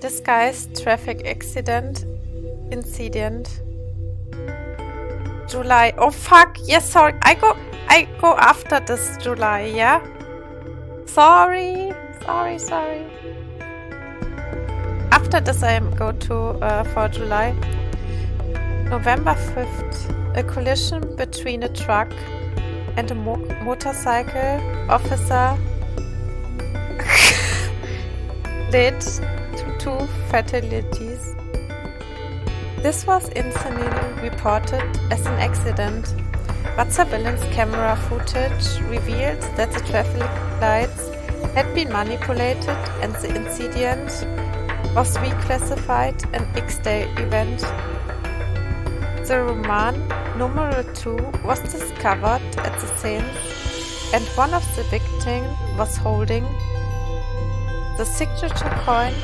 Disguised traffic accident, incident. July. Oh fuck, yes, sorry. I go after this July, yeah? Sorry. After this I go to for July. November 5th. A collision between a truck and a motorcycle officer led to 2 fatalities. This was instantly reported as an accident, but surveillance camera footage revealed that the traffic lights had been manipulated and the incident was reclassified an X-Day event. The Roman numero 2 was discovered at the scene, and one of the victims was holding the signature coin,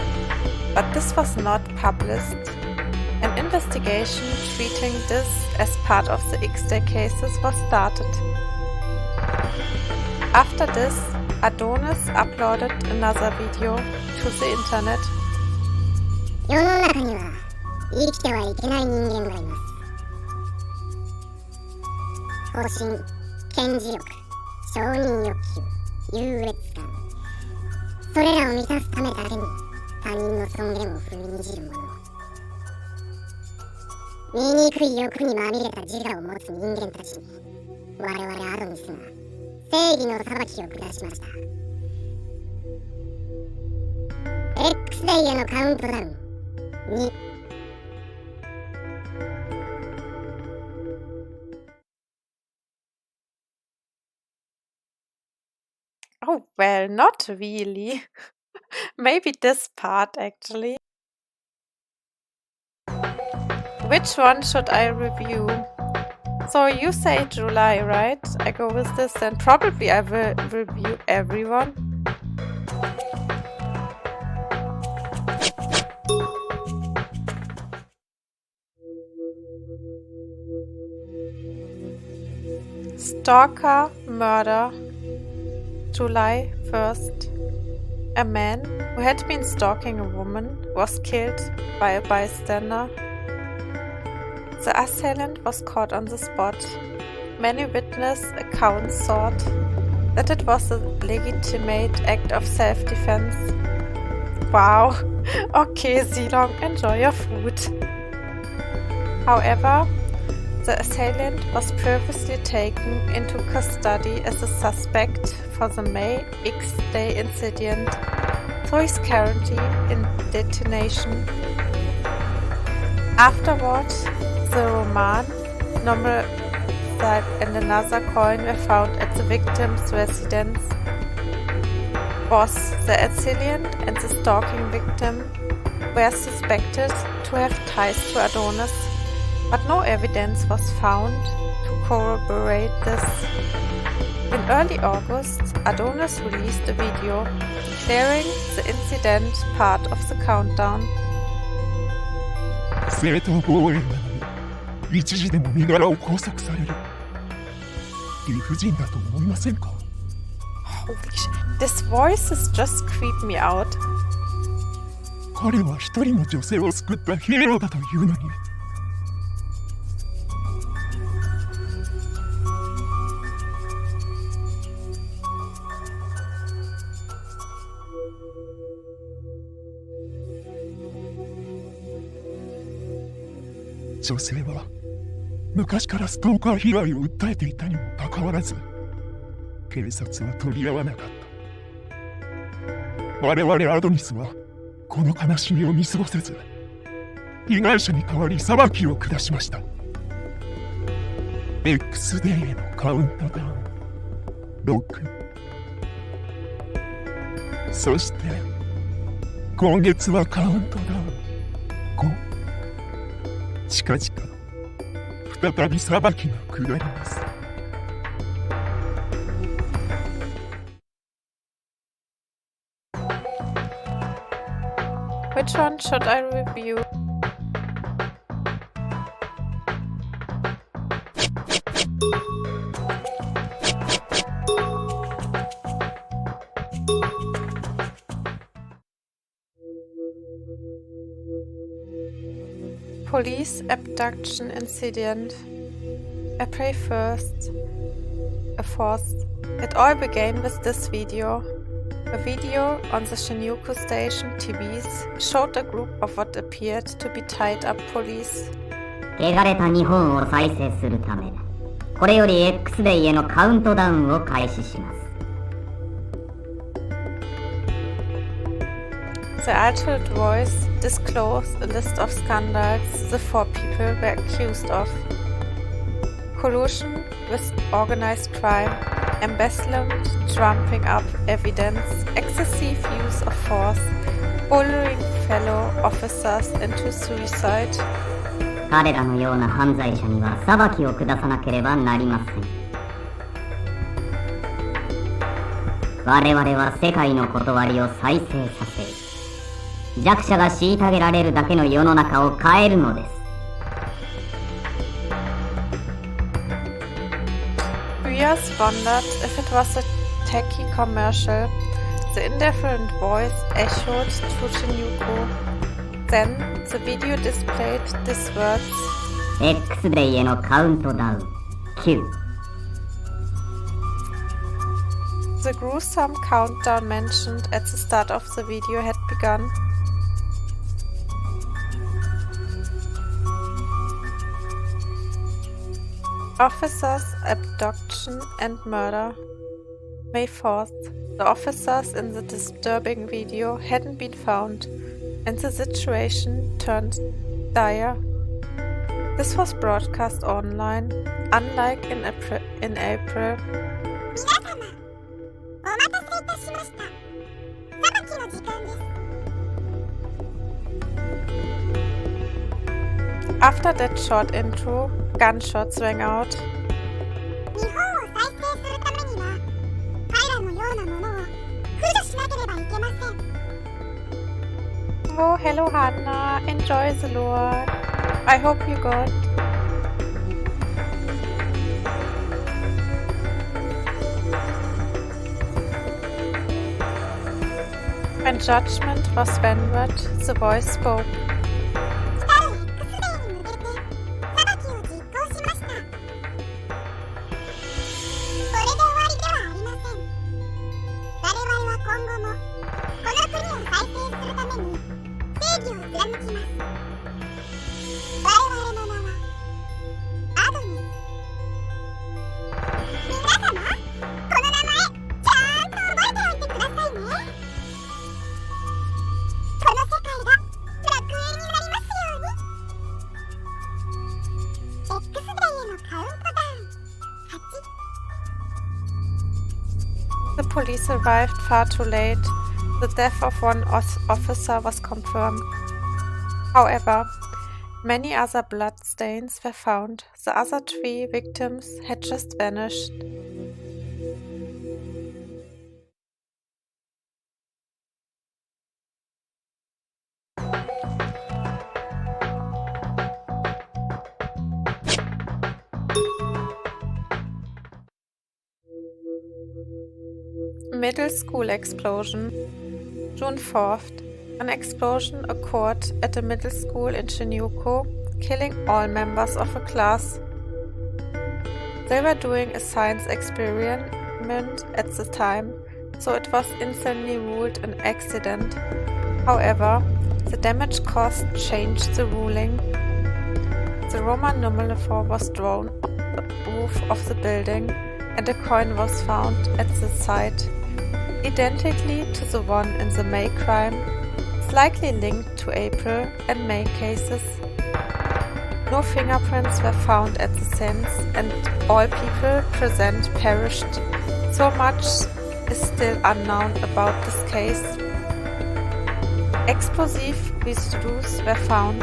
but this was not published. An investigation treating this as part of the X-Day cases was started. After this, Adonis uploaded another video to the internet. 世の中には生きてはいけない人間がいます。保身、権持力、承認欲求、優越感、それらを満たすためだけに他人の尊厳を踏みにじる者、醜い欲にまみれた自我を持つ人間たちに我々アドニスが正義の裁きを下しました。 X デイへのカウントダウン2。 Oh, well, not really. Maybe this part actually. Which one should I review? So you say July, right? I go with this, then probably I will review everyone. Stalker murder. July 1st. A man who had been stalking a woman was killed by a bystander. The assailant was caught on the spot. Many witness accounts thought that it was a legitimate act of self-defense. Wow, okay Silong, enjoy your food. However, the assailant was previously taken into custody as a suspect for the May X Day incident, so he's currently in detention. Afterward, the Roman, normal side and another coin were found at the victim's residence. Both the assailant and the stalking victim were suspected to have ties to Adonis, but no evidence was found to corroborate this. In early August, Adonis released a video declaring the incident part of the countdown. 正当防衛なのに一時でも身柄を拘束される理不尽だと思いませんか？ Holy shit, this voices just creep me out. 彼は一人の女性を救ったヒーローだというのに。女性は昔からストーカー被害を訴えていたにもかかわらず警察は取り合わなかった。我々アドニスはこの悲しみを見過ごせず被害者に代わり裁きを下しました。 X デーへのカウントダウン6、そして今月はカウントダウン5。近々再び裁きが下ります。Which one should I review? Police abduction incident. April 1st. It all began with this video. A video on the Shinjuku Station TVs showed a group of what appeared to be tied up police. 汚れた日本を再生するため、これより X デイへのカウントダウンを開始します。The altered voice disclosed a list of scandals the four people were accused of: collusion with organized crime, embezzlement, trumping up evidence, excessive use of force, bullying fellow officers into suicide. 彼らのような犯罪者には裁きを下さなければなりません。我々は世界の断りを再生させ、弱者が虐げられるだけの世の中を変えるのです。Viewers wondered if it was a tacky commercial. The indifferent voice echoed through Shinjuku. Then the video displayed these words: X デイへのカウントダウン9、The gruesome countdown mentioned at the start of the video had begun. Officers' abduction and murder. May 4th. The officers in the disturbing video hadn't been found, and the situation turned dire. This was broadcast online, unlike in April. After that short intro, gunshots rang out. Oh, hello Hannah, enjoy the Lord. I hope you good. When judgment was rendered, the voice spoke. The police arrived far too late. The death of one officer was confirmed. However, many other bloodstains were found. The other 3 victims had just vanished. Middle school explosion. June 4th. An explosion occurred at a middle school in Shinjuku, killing all members of a class. They were doing a science experiment at the time, so it was instantly ruled an accident. However, the damage caused changed the ruling. The Roman numeral 4 was drawn on the roof of the building, and a coin was found at the site, identically to the one in the May crime. It's likely linked to April and May cases. No fingerprints were found at the scenes, and all people present perished. So much is still unknown about this case. Explosive residues were found,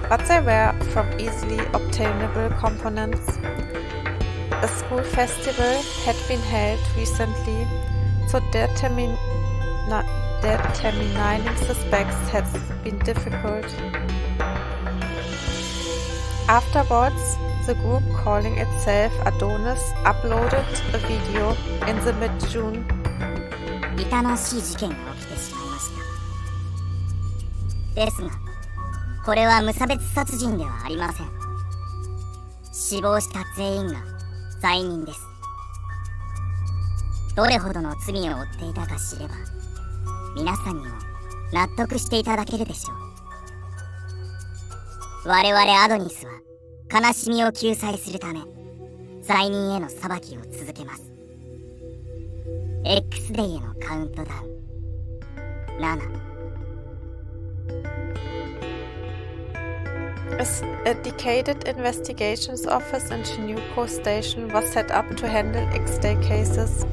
but they were from easily obtainable components. A school festival had been held recently, so determining suspects has been difficult. Afterwards, the group calling itself Adonis uploaded a video in the mid-June. 痛ましい事件が起きてしまいました。ですが、これは無差別殺人ではありません。死亡した全員が罪人です。どれほどの罪を負っていたか知れば、皆さんにも納得していただけるでしょう。我々アドニスは悲しみを救済するため、罪人への裁きを続けます。X デイへのカウントダウン。7。A dedicated investigations office in Shinjuku Station was set up to handle X-Day cases.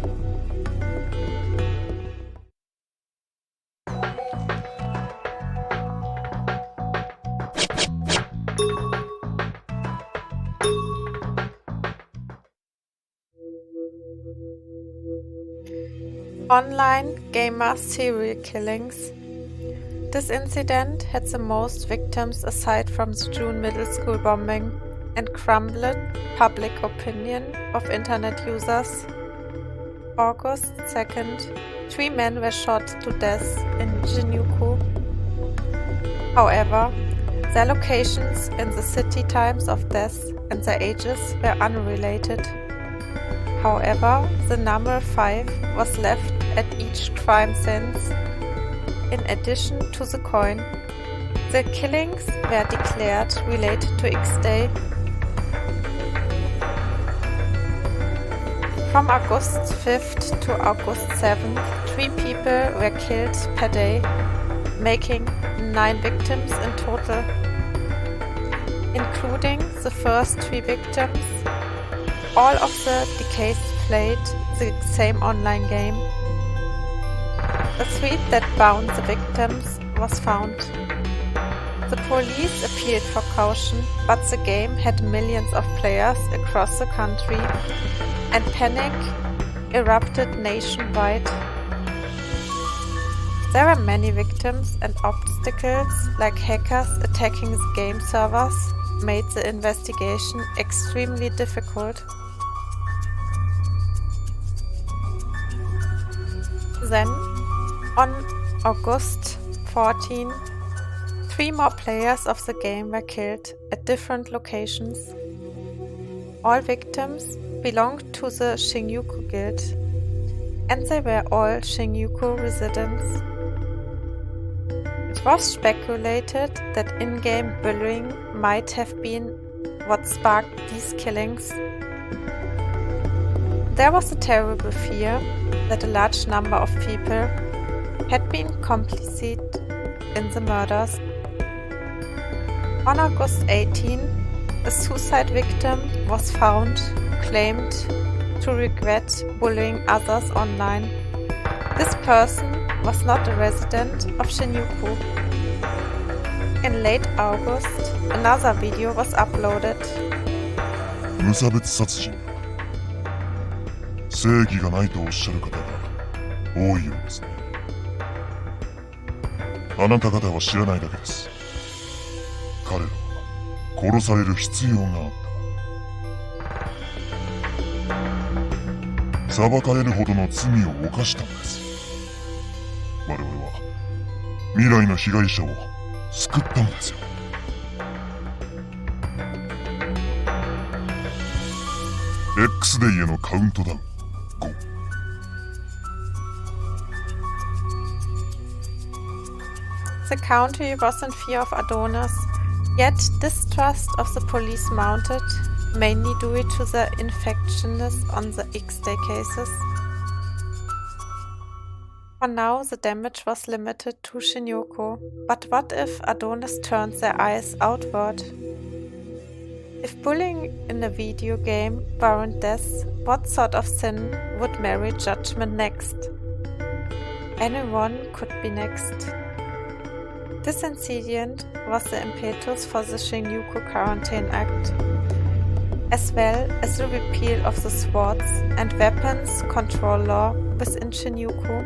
Online gamer serial killings. This incident had the most victims aside from the June middle school bombing and crumbled public opinion of internet users. August 2nd, 3 men were shot to death in Shinjuku. However, their locations in the city times of death and their ages were unrelated. However, the number 5 was left at each crime scene in addition to the coin. The killings were declared related to X-Day. From August 5th to August 7th, 3 people were killed per day, making 9 victims in total, including the first 3 victims. All of the deceased played the same online game. A tweet that bound the victims was found. The police appealed for caution, but the game had millions of players across the country, and panic erupted nationwide. There were many victims, and obstacles like hackers attacking the game servers made the investigation extremely difficult. Then, on August 14, 3 more players of the game were killed at different locations. All victims belonged to the Shinjuku Guild, and they were all Shinjuku residents. It was speculated that in-game bullying might have been what sparked these killings. There was a terrible fear that a large number of people had been complicit in the murders. On August 18, a suicide victim was found who claimed to regret bullying others online. This person was not a resident of Shinjuku. In late August, another video was uploaded. 無差別殺人。正義がないとおっしゃる方が多いようですね。あなた方は知らないだけです。彼らは殺される必要があった。裁かれるほどの罪を犯したのです。我々は未来の被害者を救ったのですよ。X デイへのカウントダウン5。The country was in fear of Adonis, yet distrust of the police mounted, mainly due to the infectiousness on the X-Day cases. For now, the damage was limited to Shinjuku, but what if Adonis turned their eyes outward? If bullying in a video game warrant death, what sort of sin would merit judgment next? Anyone could be next. This incident was the impetus for the Shinjuku Quarantine Act, as well as the repeal of the swords and weapons control law within Shinjuku.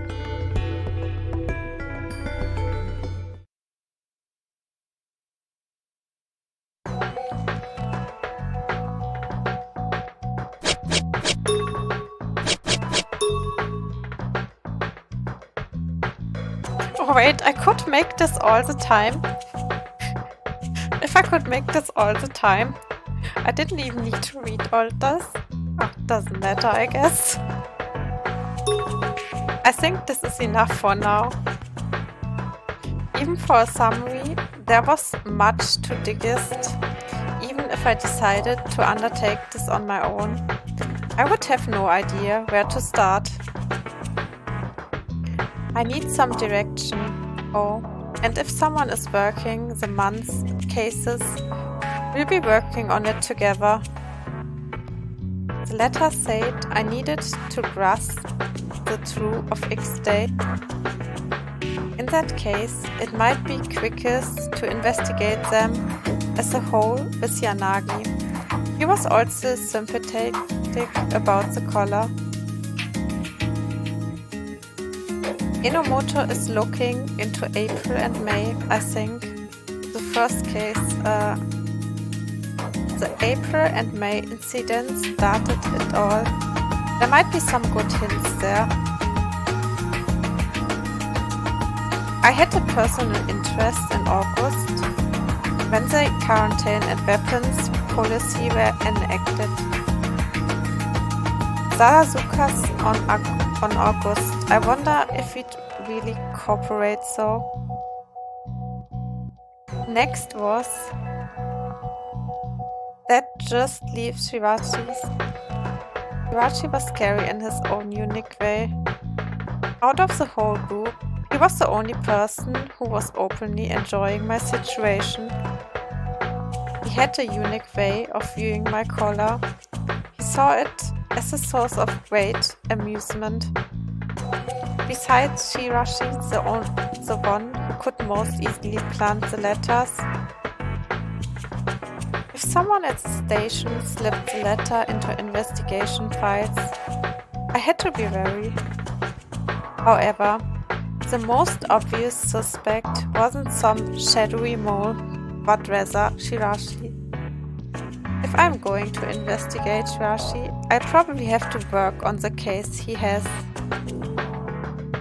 Wait, I could make this all the time. If I could make this all the time, I didn't even need to read all this. Oh, doesn't matter, I guess. I think this is enough for now. Even for a summary, there was much to digest. Even if I decided to undertake this on my own, I would have no idea where to start. I need some direction. Oh, and if someone is working the month's cases, we'll be working on it together. The letter said I needed to grasp the truth of X-Day. In that case, it might be quickest to investigate them as a whole with Yanagi. He was also sympathetic about the collar. Enomoto is looking into April and May, I think. The first case, the April and May incident started it all. There might be some good hints there. I had a personal interest in August, when the quarantine and weapons policy were enacted. Sarazukas on August. I wonder if we'd really cooperate so. Next was that just leaves Shirashi's. Shirashi was scary in his own unique way. Out of the whole group, he was the only person who was openly enjoying my situation. He had a unique way of viewing my color. He saw it as a source of great amusement. Besides Shirashi, the one who could most easily plant the letters. If someone at the station slipped the letter into investigation files, I had to be wary. However, the most obvious suspect wasn't some shadowy mole, but rather Shirashi. If I'm going to investigate Shirashi, I probably have to work on the case he has.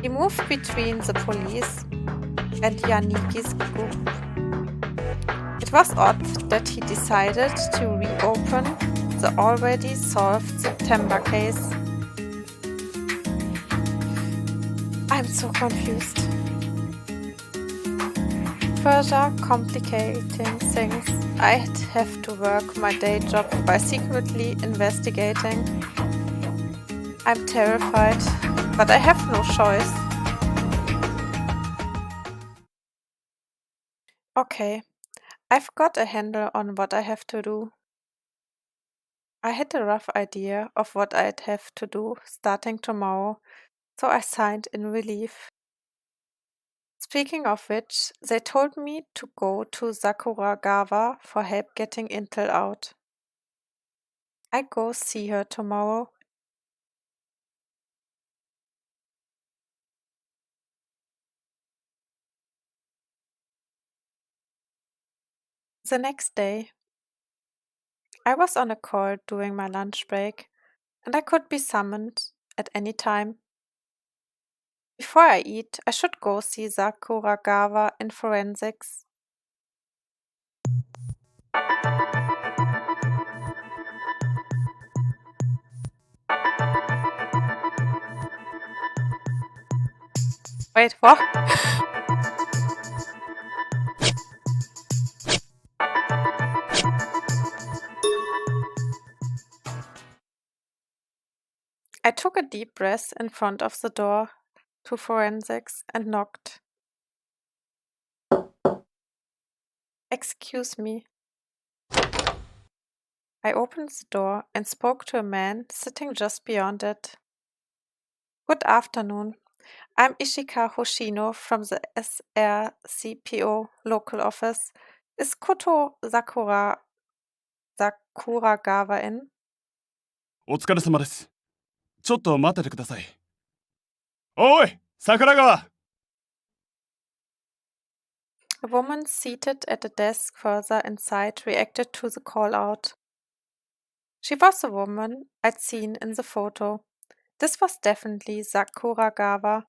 He moved between the police and Yaniki's group. It was odd that he decided to reopen the already solved September case. I'm so confused. Further complicating things, I'd have to work my day job by secretly investigating. I'm terrified, but I have no choice. Okay, I've got a handle on what I have to do. I had a rough idea of what I'd have to do starting tomorrow, so I signed in relief. Speaking of which, they told me to go to Sakuragawa for help getting Intel out. I go see her tomorrow. The next day, I was on a call during my lunch break, and I could be summoned at any time. Before I eat, I should go see Sakuragawa in forensics. Wait, what? I took a deep breath in front of the door to forensics and knocked. Excuse me. I opened the door and spoke to a man sitting just beyond it. Good afternoon. I'm Ishika Hoshino from the SRCPO local office. Is Koto Sakuragawa in? お疲れ様です。ちょっと待っててください。おい、桜川 A woman seated at a desk further inside reacted to the call out. She was the woman I'd seen in the photo. This was definitely Sakuragawa.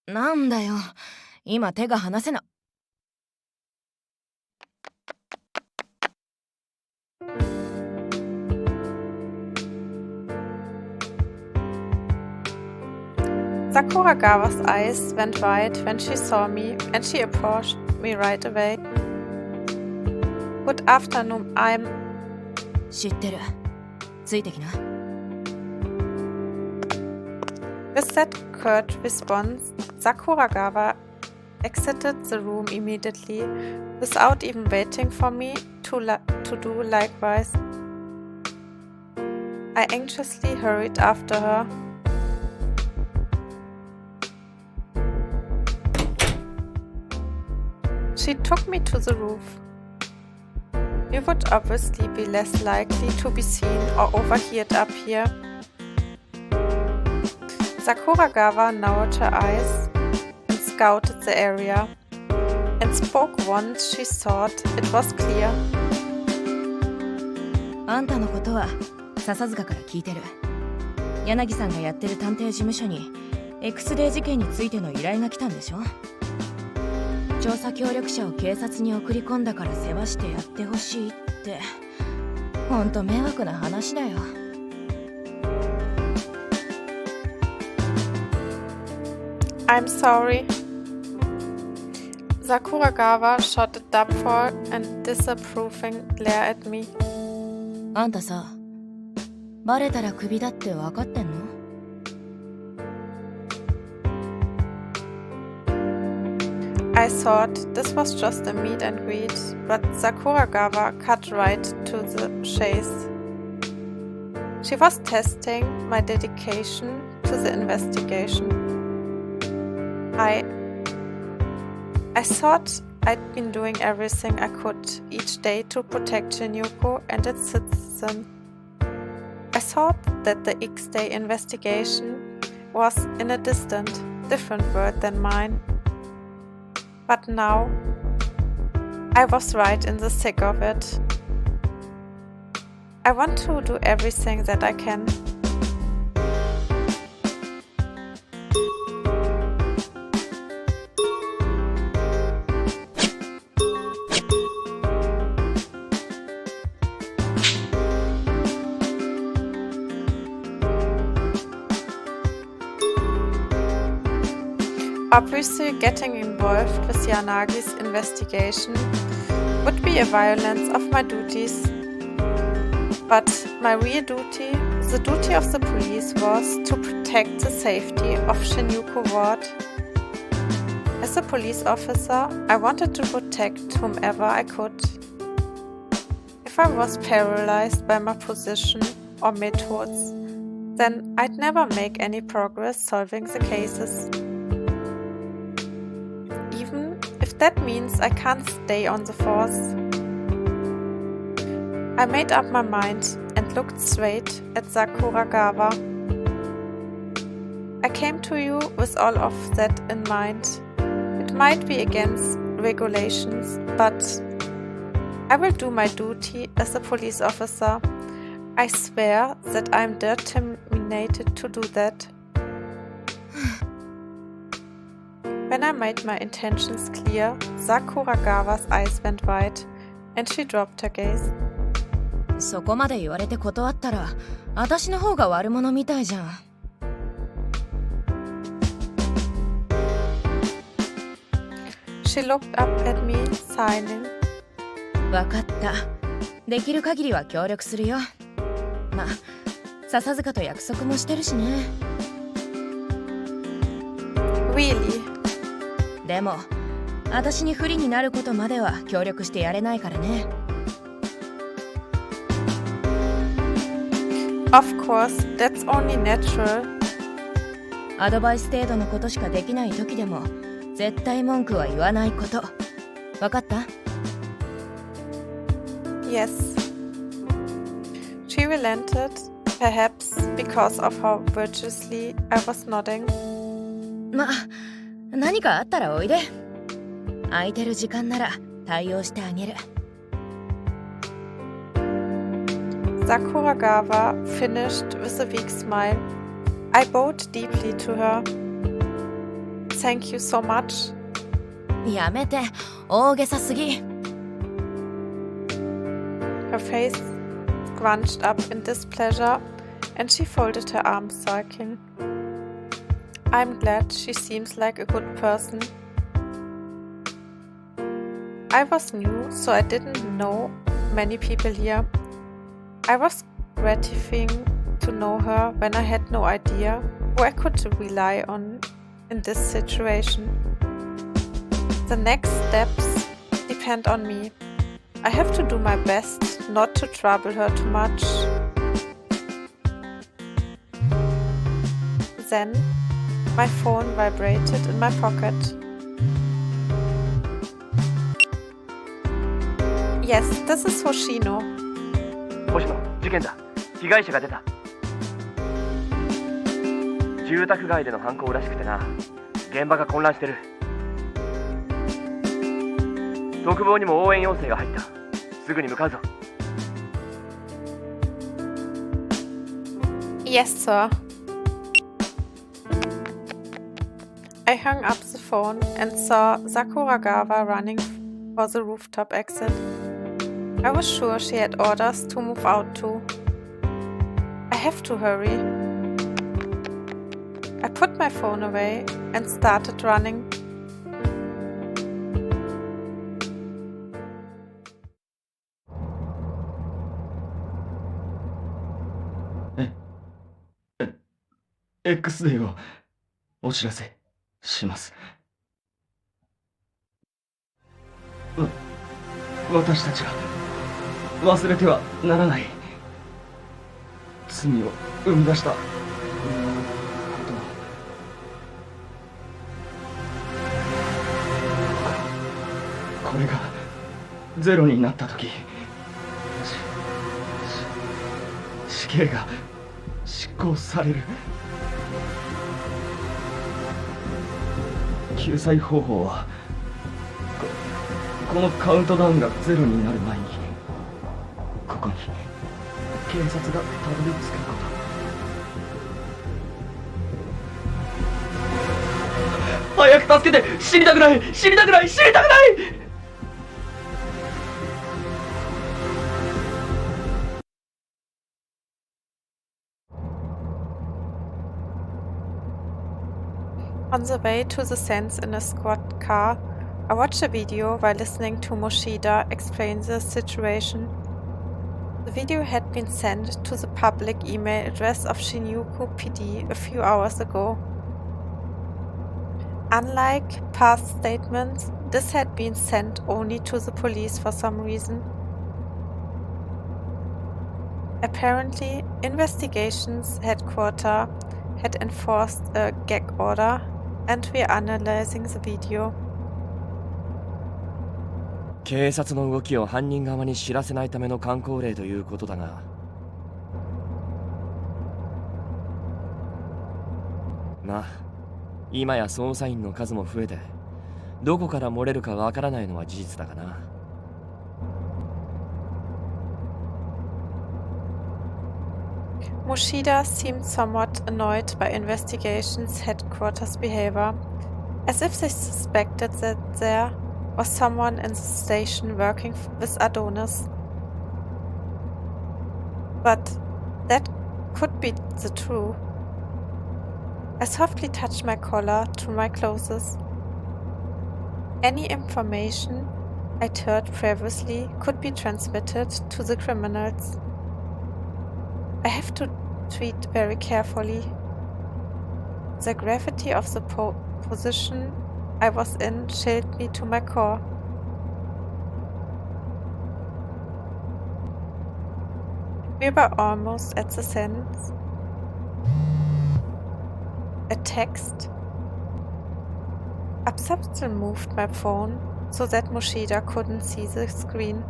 なんだよ。今手が離せな。Sakuragawa's eyes went wide when she saw me, and she approached me right away. Good afternoon, I'm... 知ってる。ついてきな。With that curt response, Sakuragawa exited the room immediately, without even waiting for me to do likewise. I anxiously hurried after her. She took me to the roof. We would obviously be less likely to be seen or overheard up here. Sakuragawa narrowed her eyes and scouted the area, and spoke once she thought it was clear. あんたのことは笹塚から聞いてる。柳さんがやってる探偵事務所に X デー事件についての依頼が来たんでしょ。調査協力者を警察に送り込んだから世話してやってほしいって、ほんと迷惑な話だよ。I'm sorry. Sakuragawa shot a doubtful and disapproving glare at me. あんたさ、バレたらクビだって分かってんの？ I thought this was just a meet and greet, but Sakuragawa cut right to the chase. She was testing my dedication to the investigation. I thought I'd been doing everything I could each day to protect Shinjuku and its citizens. I thought that the X-Day investigation was in a distant, different world than mine. But now, I was right in the thick of it. I want to do everything that I can. Obviously, getting involved with Yanagi's investigation would be a violence of my duties. But my real duty, the duty of the police, was to protect the safety of Shinjuku Ward. As a police officer, I wanted to protect whomever I could. If I was paralyzed by my position or methods, then I'd never make any progress solving the cases. Even if that means I can't stay on the force. I made up my mind and looked straight at Sakuragawa. I came to you with all of that in mind. It might be against regulations, but I will do my duty as a police officer. I swear that I'm determined to do that. When I made my intentions clear, Sakuragawa's eyes went wide, and she dropped her gaze. そこまで言われて断ったら、私の方が悪者みたいじゃん。She looked up at me, signing. わかった。できる限りは協力するよ。まあ、笹塚と約束もしてるしね。Really? でも、私に不利になることまでは協力してやれないからね。Of course, that's only natural. アドバイス程度のことしかできない時でも絶対文句は言わないこと。わかった？ Yes. She relented, perhaps because of how virtuously I was nodding. ま、何かあったらおいで。空いてる時間なら対応してあげる。Sakuragawa finished with a weak smile. I bowed deeply to her. Thank you so much. やめて、大げさすぎ。Her face scrunched up in displeasure, and she folded her arms, sulking. I'm glad she seems like a good person. I was new, so I didn't know many people here. I was gratified to know her when I had no idea who I could rely on in this situation. The next steps depend on me. I have to do my best not to trouble her too much. Then, my phone vibrated in my pocket. Yes, this is Hoshino. 星野、事件だ。被害者が出た。住宅街での犯行らしくてな。現場が混乱してる。特防にも応援要請が入った。すぐに向かうぞ。Yes, sir. I hung up the phone and saw Sakuragawa running for the rooftop exit. I was sure she had orders to move out too. I have to hurry. I put my phone away and started running. X デーをお知らせします。私たちは忘れてはならない罪を生み出したことを、これがゼロになった時、死刑が執行される。救済方法はこのカウントダウンがゼロになる前にここに警察がたどり着くこと。早く助けて。死にたくない、死にたくない、死にたくない。On the way to the sense in a squad car, I watched a video while listening to Moshida explain the situation. The video had been sent to the public email address of Shinjuku PD a few hours ago. Unlike past statements, this had been sent only to the police for some reason. Apparently, investigations headquarters had enforced a gag order, and we are analyzing the video. 警察の動きを犯人側に知らせないための慣行令ということだが、まあ今や捜査員の数も増えてどこから漏れるかわからないのは事実だがな。Moshida seemed somewhat annoyed by investigations headquarters' behavior, as if they suspected that there was someone in the station working with Adonis. But that could be the truth. I softly touched my collar to my clothes. Any information I'd heard previously could be transmitted to the criminals. I have to treat very carefully. The gravity of the position I was in chilled me to my core. We were almost at the sentence. A text. Absubtle moved my phone so that Moshida couldn't see the screen.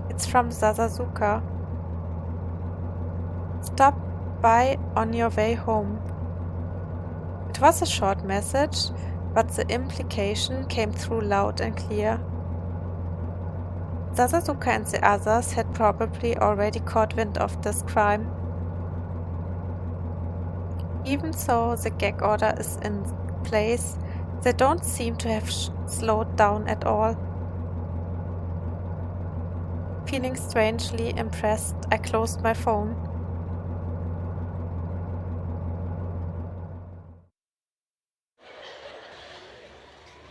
It's from Sasazuka. Stop by on your way home. It was a short message, but the implication came through loud and clear. Sasazuka and the others had probably already caught wind of this crime. Even though the gag order is in place, they don't seem to have slowed down at all. Feeling strangely impressed, I closed my phone.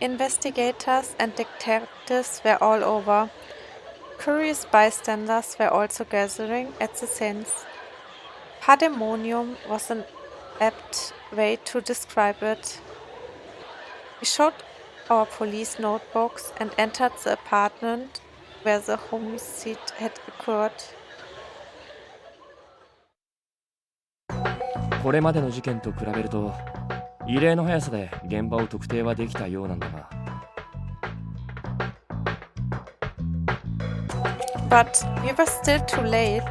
Investigators and detectives were all over. Curious bystanders were also gathering at the scenes. Pandemonium was an apt way to describe it. We showed our police notebooks and entered the apartment where the homicide had occurred. これまでの事件と比べると異例の速さで現場を特定はできたようなんだが。But we were still too late.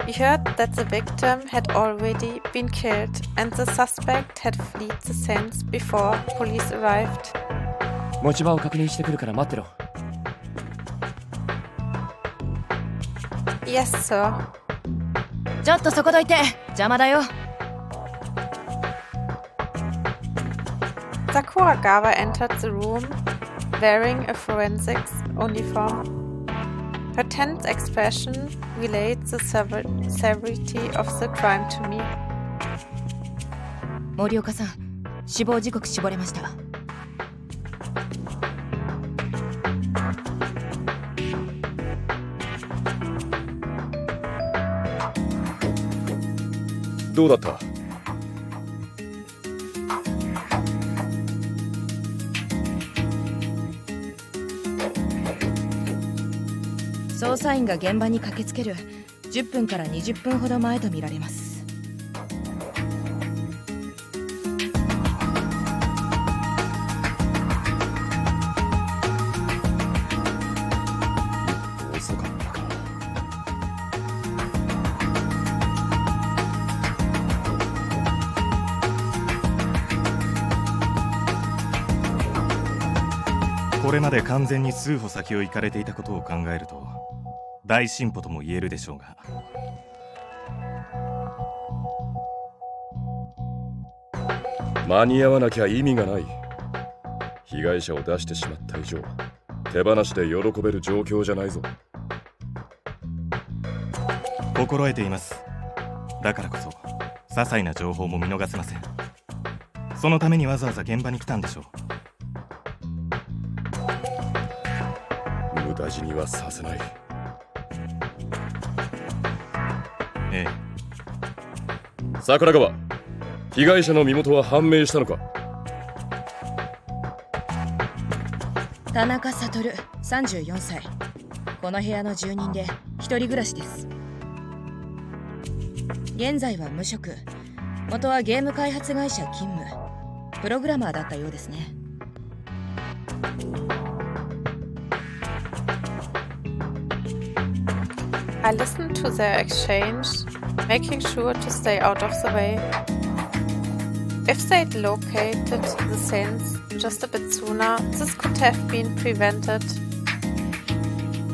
We heard that the victim had already been killed and the suspect had fled the scene before police arrived. 持ち場を確認してくるから待ってろ。Yes, sir. ちょっとそこどいて、邪魔だよ。Sakuragawa entered the room wearing a forensics uniform. Her tense expression relayed the severity of the crime to me. 森岡さん、死亡時刻絞れました。どうだった？捜査員が現場に駆けつける10分から20分ほど前とみられます。遅かったか。これまで完全に数歩先を行かれていたことを考えると大進歩とも言えるでしょうが、間に合わなきゃ意味がない。被害者を出してしまった以上、手放しで喜べる状況じゃないぞ。心得ています。だからこそ些細な情報も見逃せません。そのためにわざわざ現場に来たんでしょう。無駄死にはさせない。ええ。桜川、被害者の身元は判明したのか？田中悟、34歳。この部屋の住人で一人暮らしです。現在は無職。元はゲーム開発会社勤務。プログラマーだったようですね。I listened to their exchange, making sure to stay out of the way. If they'd located the saints just a bit sooner, this could have been prevented.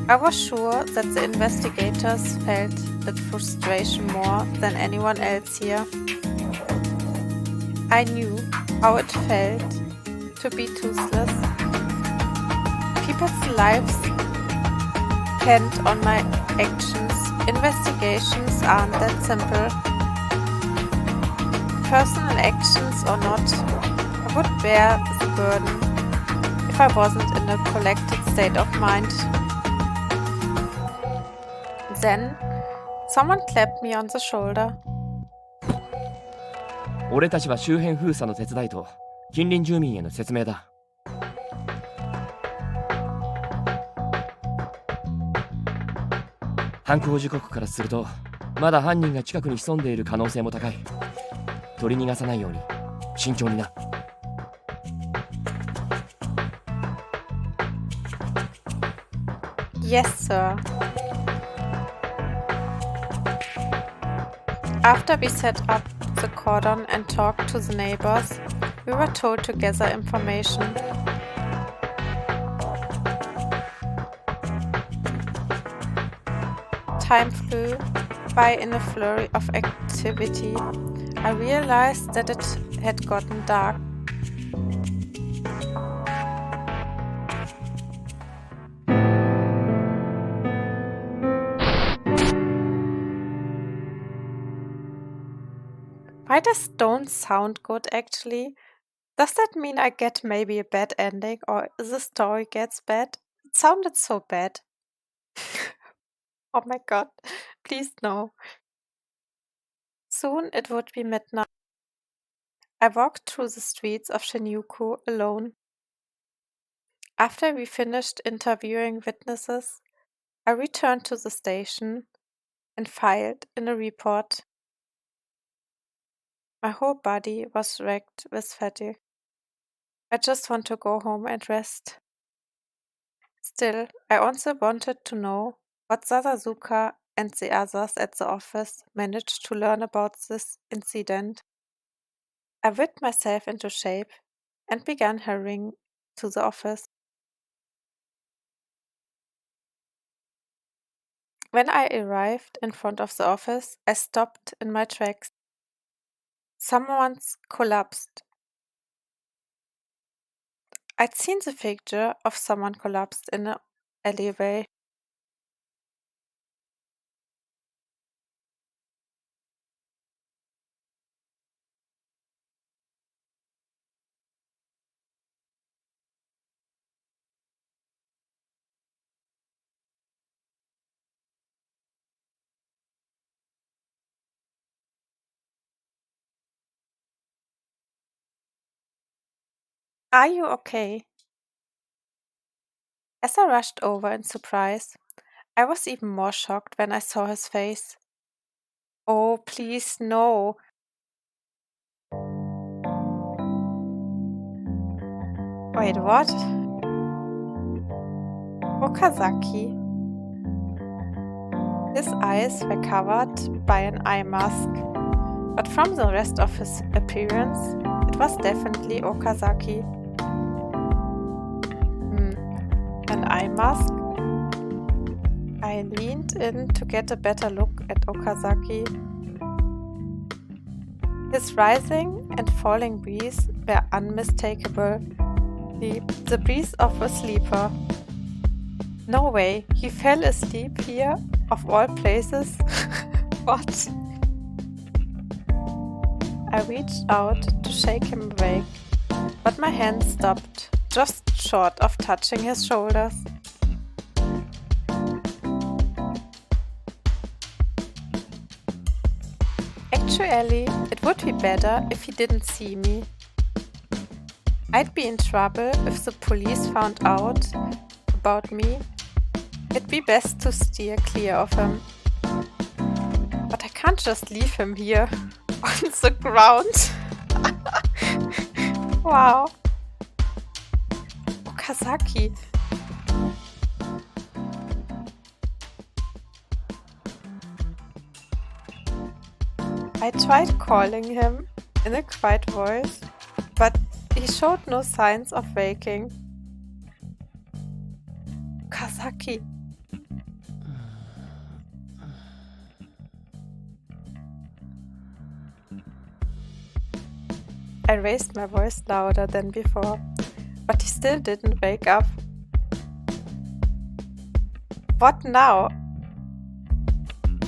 I was sure that the investigators felt that frustration more than anyone else here. I knew how it felt to be toothless. People's lives depend on my actions. Investigations aren't that simple. Personal actions or not, I would bear the burden if I wasn't in a collected state of mind. Then, someone clapped me on the shoulder. 俺たちは周辺封鎖の手伝いと近隣住民への説明だ。犯行時刻からするとまだ犯人が近くに潜んでいる可能性も高い。取り逃がさないように慎重にな。Yes, sir. After we set up the cordon and talked to the neighbors, we were told to gather information. Time flew by in a flurry of activity. I realized that it had gotten dark. Why does stone sound good actually? Does that mean I get maybe a bad ending or the story gets bad? It sounded so bad. Oh my god, please no. Soon it would be midnight. I walked through the streets of Shinjuku alone. After we finished interviewing witnesses, I returned to the station and filed in a report. My whole body was racked with fatigue. I just want to go home and rest. Still, I also wanted to know what Sadazuka and the others at the office managed to learn about this incident. I whipped myself into shape and began hurrying to the office. When I arrived in front of the office, I stopped in my tracks. Someone's collapsed. I'd seen the picture of someone collapsed in an alleyway. Are you okay? As I rushed over in surprise, I was even more shocked when I saw his face. Oh, please, no. Wait, what? Okazaki. His eyes were covered by an eye mask, but from the rest of his appearance, it was definitely Okazaki. An eye mask? I leaned in to get a better look at Okazaki. His rising and falling breeze were unmistakable. The breeze of a sleeper. No way, he fell asleep here, of all places. What? I reached out to shake him awake, but my hand stopped, just short of touching his shoulders. Actually, it would be better if he didn't see me. I'd be in trouble if the police found out about me. It'd be best to steer clear of him. But I can't just leave him here on the ground. Wow. Okazaki. I tried calling him in a quiet voice, but he showed no signs of waking. Okazaki. I raised my voice louder than before, but he still didn't wake up. What now?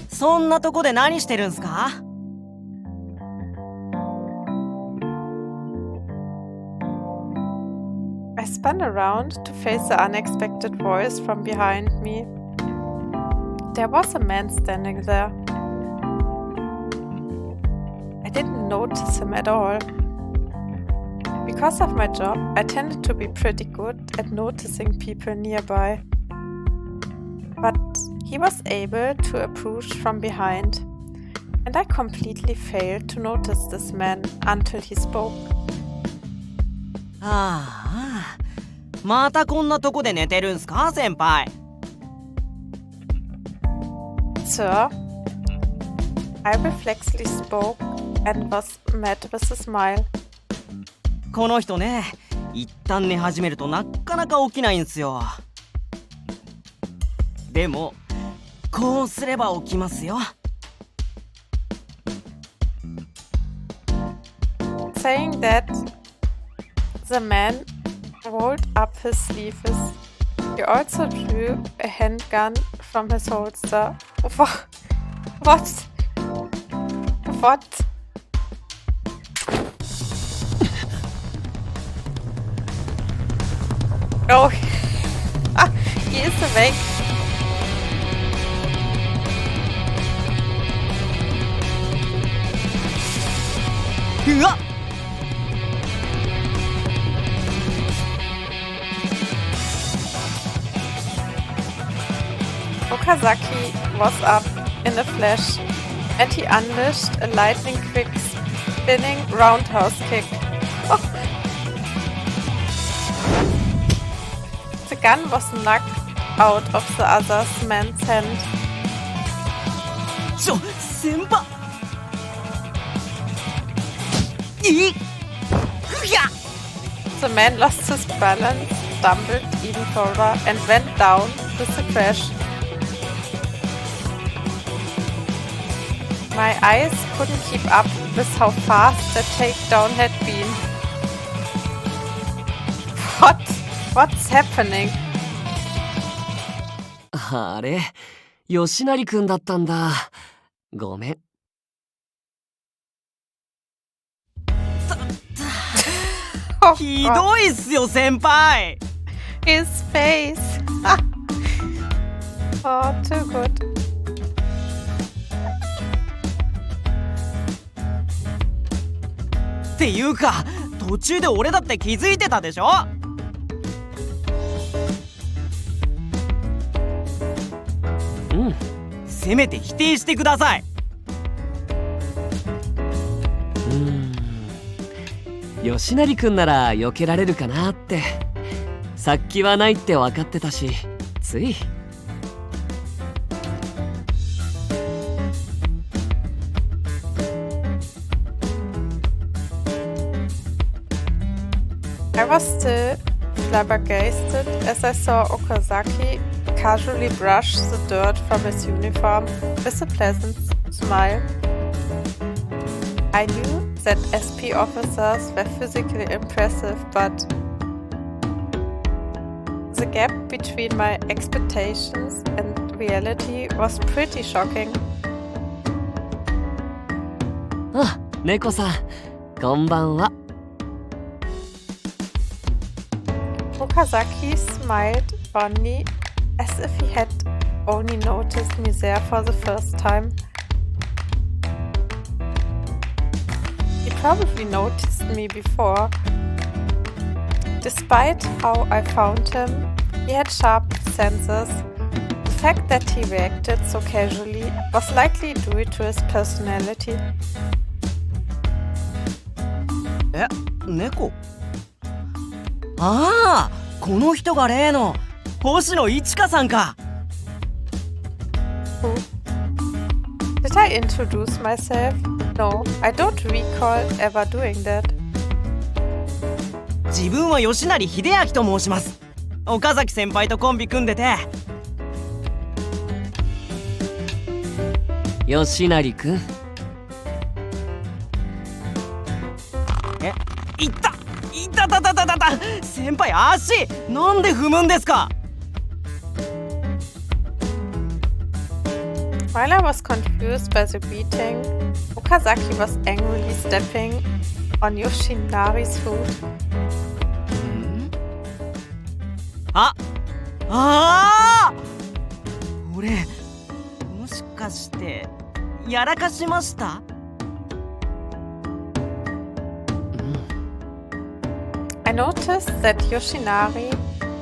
そんなとこで何してるんすか? I spun around to face the unexpected voice from behind me. There was a man standing there. I didn't notice him at all. Because of my job, I tended to be pretty good at noticing people nearby. But he was able to approach from behind, and I completely failed to notice this man until he spoke. またこんなとこで寝てるんすか、先輩? Sir, I reflexively spoke and was met with a smile. この人ね、一旦寝始めるとなかなか起きないんすよ。でも、こうすれば起きますよ。Saying that, the man rolled up his sleeves. He also drew a handgun from his holster. What? Oh, he is awake. Okazaki was up in a flash, and he unleashed a lightning-quick spinning roundhouse kick. Oh. The gun was knocked out of the other man's hand. 先輩! The man lost his balance, stumbled even further, and went down with a crash. My eyes couldn't keep up with how fast the takedown had been. What's happening? あれ、吉成くんだったんだ。ごめん。ひどいっすよ、先輩! His face. Oh, too good. っていうか、途中で俺だって気づいてたでしょ。うん。せめて否定してください。吉成くんなら避けられるかなって。殺気はないって分かってたし、つい。I was still flabbergasted as I saw Okazaki casually brush the dirt from his uniform with a pleasant smile. I knew that SP officers were physically impressive, but the gap between my expectations and reality was pretty shocking. あ、猫さん、こんばんは。Okazaki smiled fondly, as if he had only noticed me there for the first time. He probably noticed me before. Despite how I found him, he had sharp senses. The fact that he reacted so casually was likely due to his personality. 猫？ああ、この人が例の星野一花さんか。Who? Did I introduce myself? No, I don't recall ever doing that. 自分は吉成秀明と申します。岡崎先輩とコンビ組んでて。吉成くん。いったいたたたたたた、先輩足なんで踏むんですか。 While I was confused by the beating, Okazaki was angrily stepping on Yoshinari's foot. 俺もしかしてやらかしました？ I noticed that Yoshinari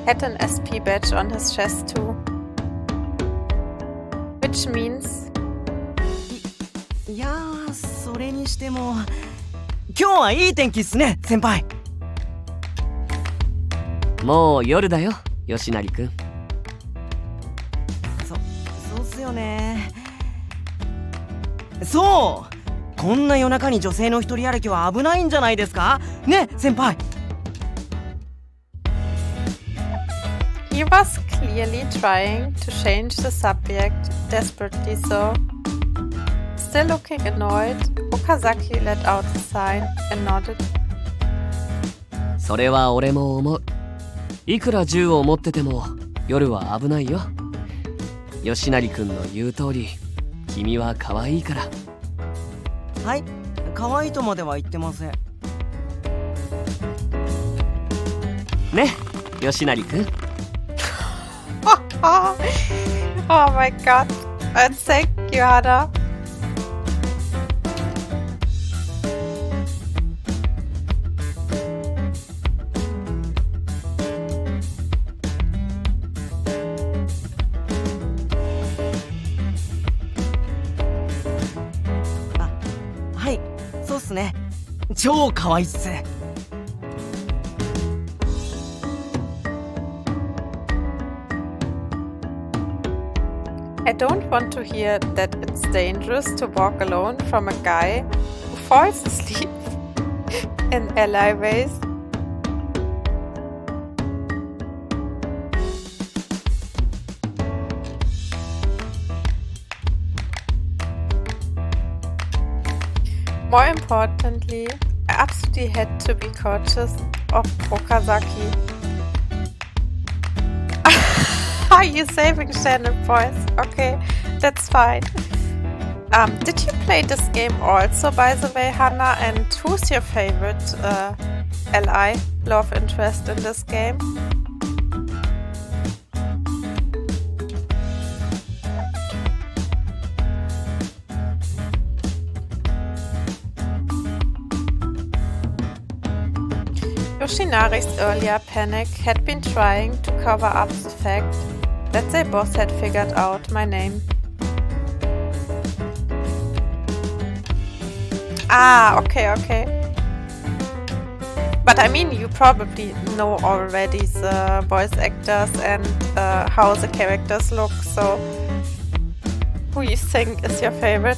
had an SP badge on his chest too. Which means... いやー、それにしても今日はいい天気っすね、先輩。もう夜だよ、吉成くん。そうっすよね。そう、こんな夜中に女性の一人歩きは危ないんじゃないですかね、先輩。He was clearly trying to change the subject, desperately so. Still looking annoyed, Okazaki let out a sign and nodded. それは俺も思う。いくら銃を持ってても夜は危ないよ。吉成くんの言う通り、君は可愛いから。はい、可愛いとまでは言ってません。ね、吉成くん。Oh my god, and thank you, Hana. Ah, はい、そうっすね。超可愛いっす。I don't want to hear that it's dangerous to walk alone from a guy who falls asleep in alleyways. More importantly, I absolutely had to be cautious of Okazaki. Are you saving Shannon voice? Okay, that's fine. Did you play this game also, by the way, Hannah? And who's your favorite LI, love interest in this game? Yoshinari's earlier panic had been trying to cover up the fact that they both had figured out my name. Ah, okay. But I mean, you probably know already the voice actors and how the characters look, so who you think is your favorite?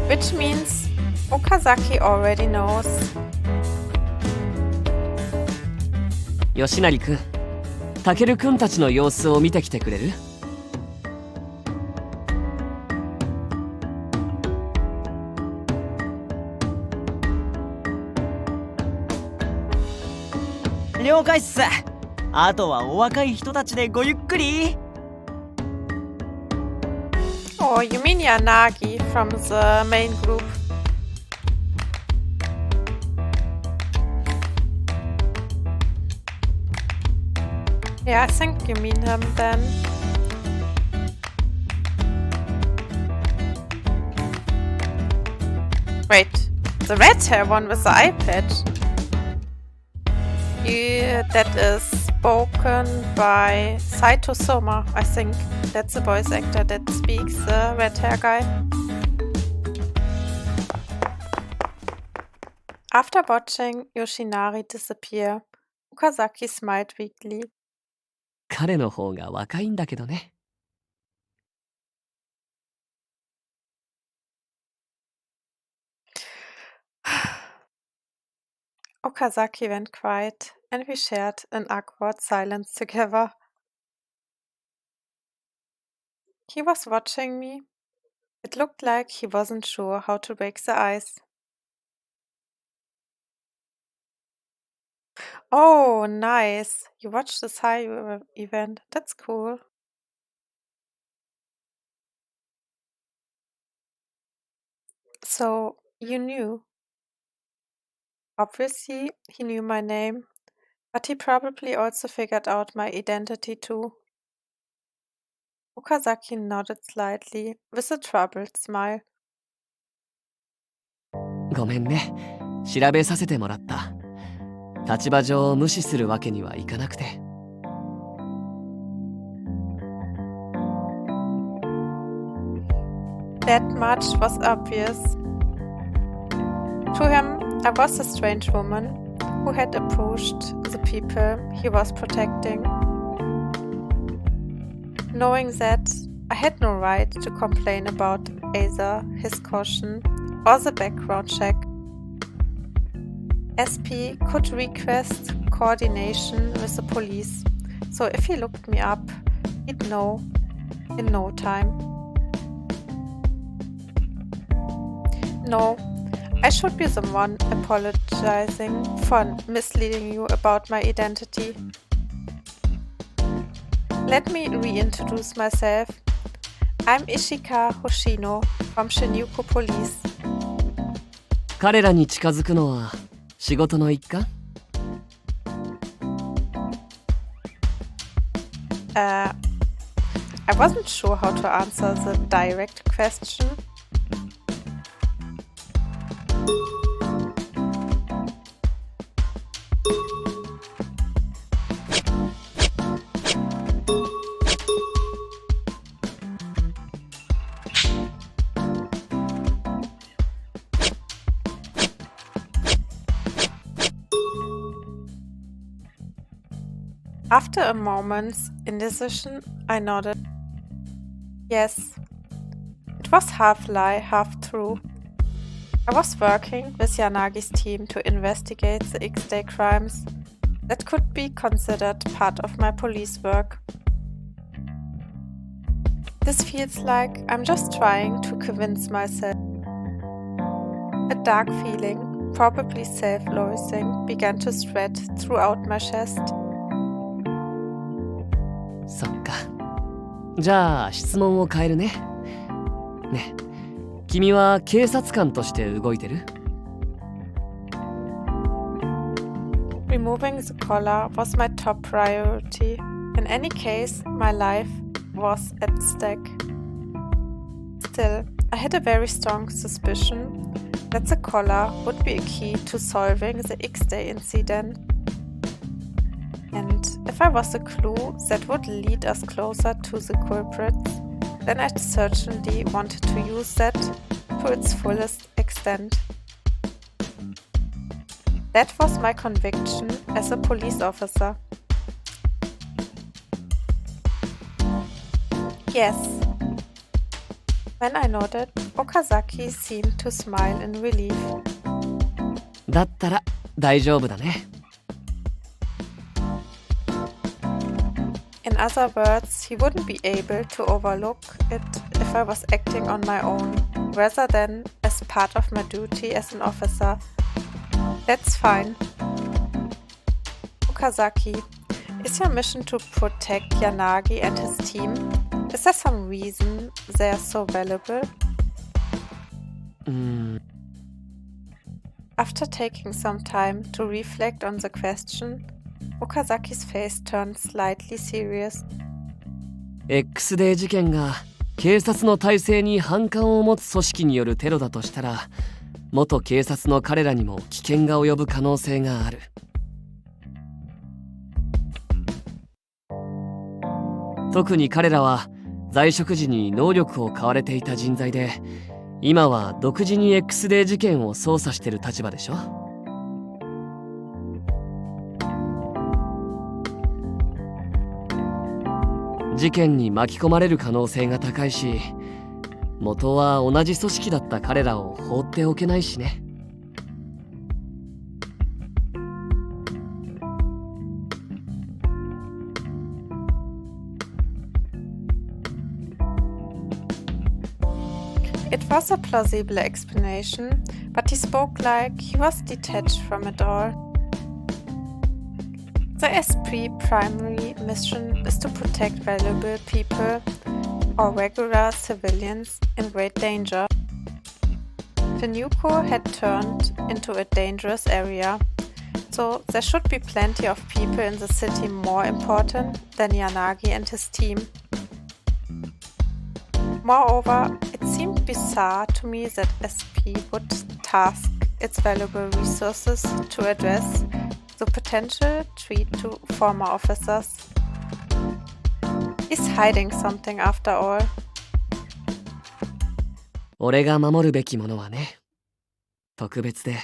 Which means Okazaki already knows. 吉成くん、タケルくんたちの様子を見てきてくれる？了解っす。あとはお若い人たちでごゆっくり。Oh, you mean Yanagi from the main group? Yeah, I think you mean him then. Wait, the red hair one with the eye patch. Yeah, that is spoken by Saito Soma, I think. That's the voice actor that speaks the red hair guy. After watching Yoshinari disappear, Okazaki smiled weakly. 彼の方が若いんだけどね。Okazaki went quiet, and we shared an awkward silence together. He was watching me. It looked like he wasn't sure how to break the ice. Oh, nice. You watched this high event. That's cool. So, you knew. Obviously, he knew my name, but he probably also figured out my identity too. Okazaki nodded slightly, with a troubled smile. ごめんね。調べさせてもらった。立場上無視するわけにはいかなくて。That much was obvious. To him, I was a strange woman who had approached the people he was protecting. Knowing that, I had no right to complain about either his caution or the background check. SP could request coordination with the police, so if he looked me up, he'd know in no time. No, I should be the one apologizing for misleading you about my identity. Let me reintroduce myself. I'm Ishika Hoshino from Shinjuku Police. 彼らに近づくのは仕事の一環？ I wasn't sure how to answer the direct question. After a moment's indecision, I nodded. Yes, it was half lie, half true. I was working with Yanagi's team to investigate the X-Day crimes that could be considered part of my police work. This feels like I'm just trying to convince myself. A dark feeling, probably self-loathing, began to spread throughout my chest. そっか。じゃあ質問を変えるね。ね、君は警察官として動いてる？ Removing the collar was my top priority. In any case, my life was at stake. Still, I had a very strong suspicion that the collar would be a key to solving the X-Day incident. And if I was a clue that would lead us closer to the culprits, then I certainly wanted to use that to its fullest extent. That was my conviction as a police officer. Yes. When I nodded, Okazaki seemed to smile in relief. だったら大丈夫だね。In other words, he wouldn't be able to overlook it if I was acting on my own, rather than as part of my duty as an officer. That's fine. Okazaki, is your mission to protect Yanagi and his team? Is there some reason they are so valuable? After taking some time to reflect on the question, Okazaki's face turned slightly serious. X デー事件が警察の体制に反感を持つ組織によるテロだとしたら、元警察の彼らにも危険が及ぶ可能性がある。特に彼らは在職時に能力を買われていた人材で、今は独自に X デー事件を捜査している立場でしょ。事件に巻き込まれる可能性が高いし、元は同じ組織だった彼らを放っておけないしね。It was a plausible explanation, but he spoke like he was detached from it all. The SP primary mission is to protect valuable people or regular civilians in great danger. The Nuko had turned into a dangerous area, so there should be plenty of people in the city more important than Yanagi and his team. Moreover, it seemed bizarre to me that SP would task its valuable resources to address the potential threat to former officers. He's hiding something after all. 俺が守るべきものはね、特別で、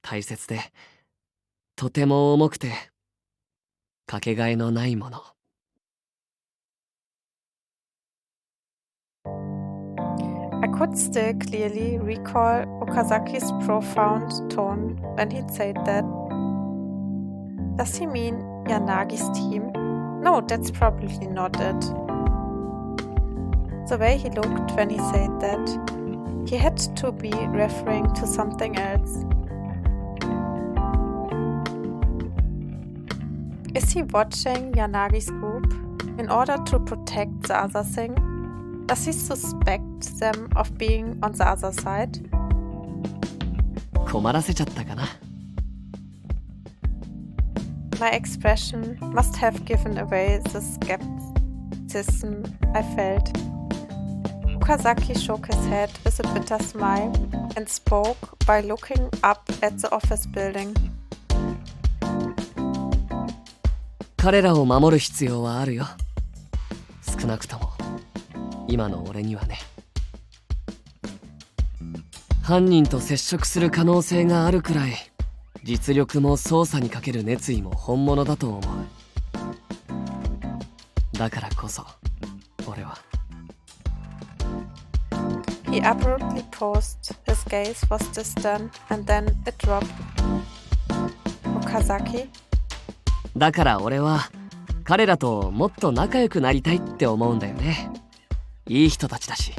大切で、とても重くて、かけがえのないもの。I could still clearly recall Okazaki's profound tone when he'd said that. Does he mean Yanagi's team? No, that's probably not it. The way he looked when he said that, he had to be referring to something else. Is he watching Yanagi's group in order to protect the other thing? Does he suspect them of being on the other side? 困らせちゃったかな。My expression must have given away the skepticism I felt. Okazaki shook his head with a bitter smile and spoke by looking up at the office building. 彼らを守る必要はあるよ。少なくとも今の俺にはね。犯人と接触する可能性があるくらい、実力も捜査にかける熱意も本物だと思う。だからこそ俺は。He abruptly paused. His gaze was distant, and then it dropped. Okazaki? だから俺は彼らともっと仲良くなりたいって思うんだよね。いい人たちだし。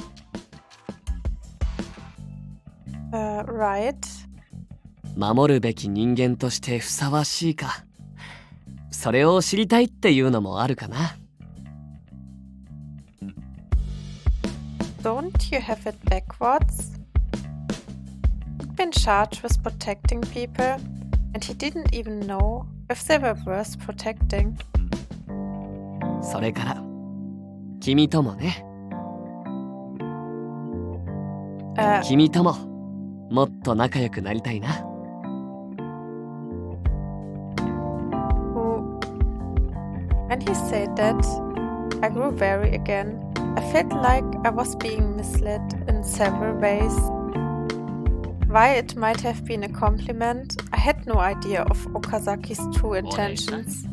Right. 守るべき人間としてふさわしいか。それを知りたいっていうのもあるかな。Don't you have it backwards? He'd been charged with protecting people, and he didn't even know if they were worth protecting. それから君ともね。君とももっと仲良くなりたいな。When he said that, I grew wary again. I felt like I was being misled in several ways. While it might have been a compliment, I had no idea of Okazaki's true intentions.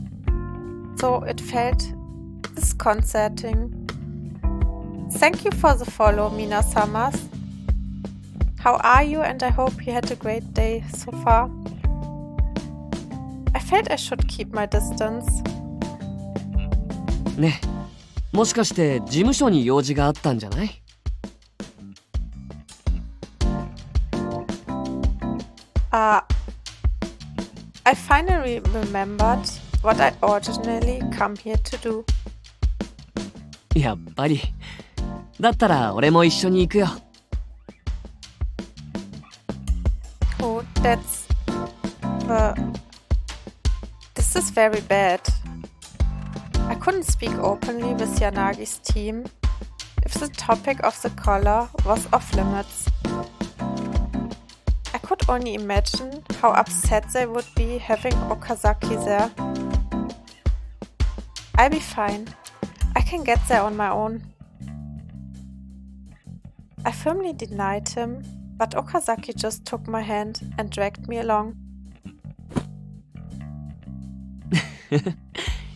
So it felt disconcerting. Thank you for the follow, Minasamas. How are you, and I hope you had a great day so far. I felt I should keep my distance. ねえ、もしかして事務所に用事があったんじゃない？ I finally remembered what I originally come here to do. やっぱり。だったら俺も一緒に行くよ。Oh, that's... This is very bad. I couldn't speak openly with Yanagi's team if the topic of the collar was off limits. I could only imagine how upset they would be having Okazaki there. I'll be fine. I can get there on my own. I firmly denied him, but Okazaki just took my hand and dragged me along.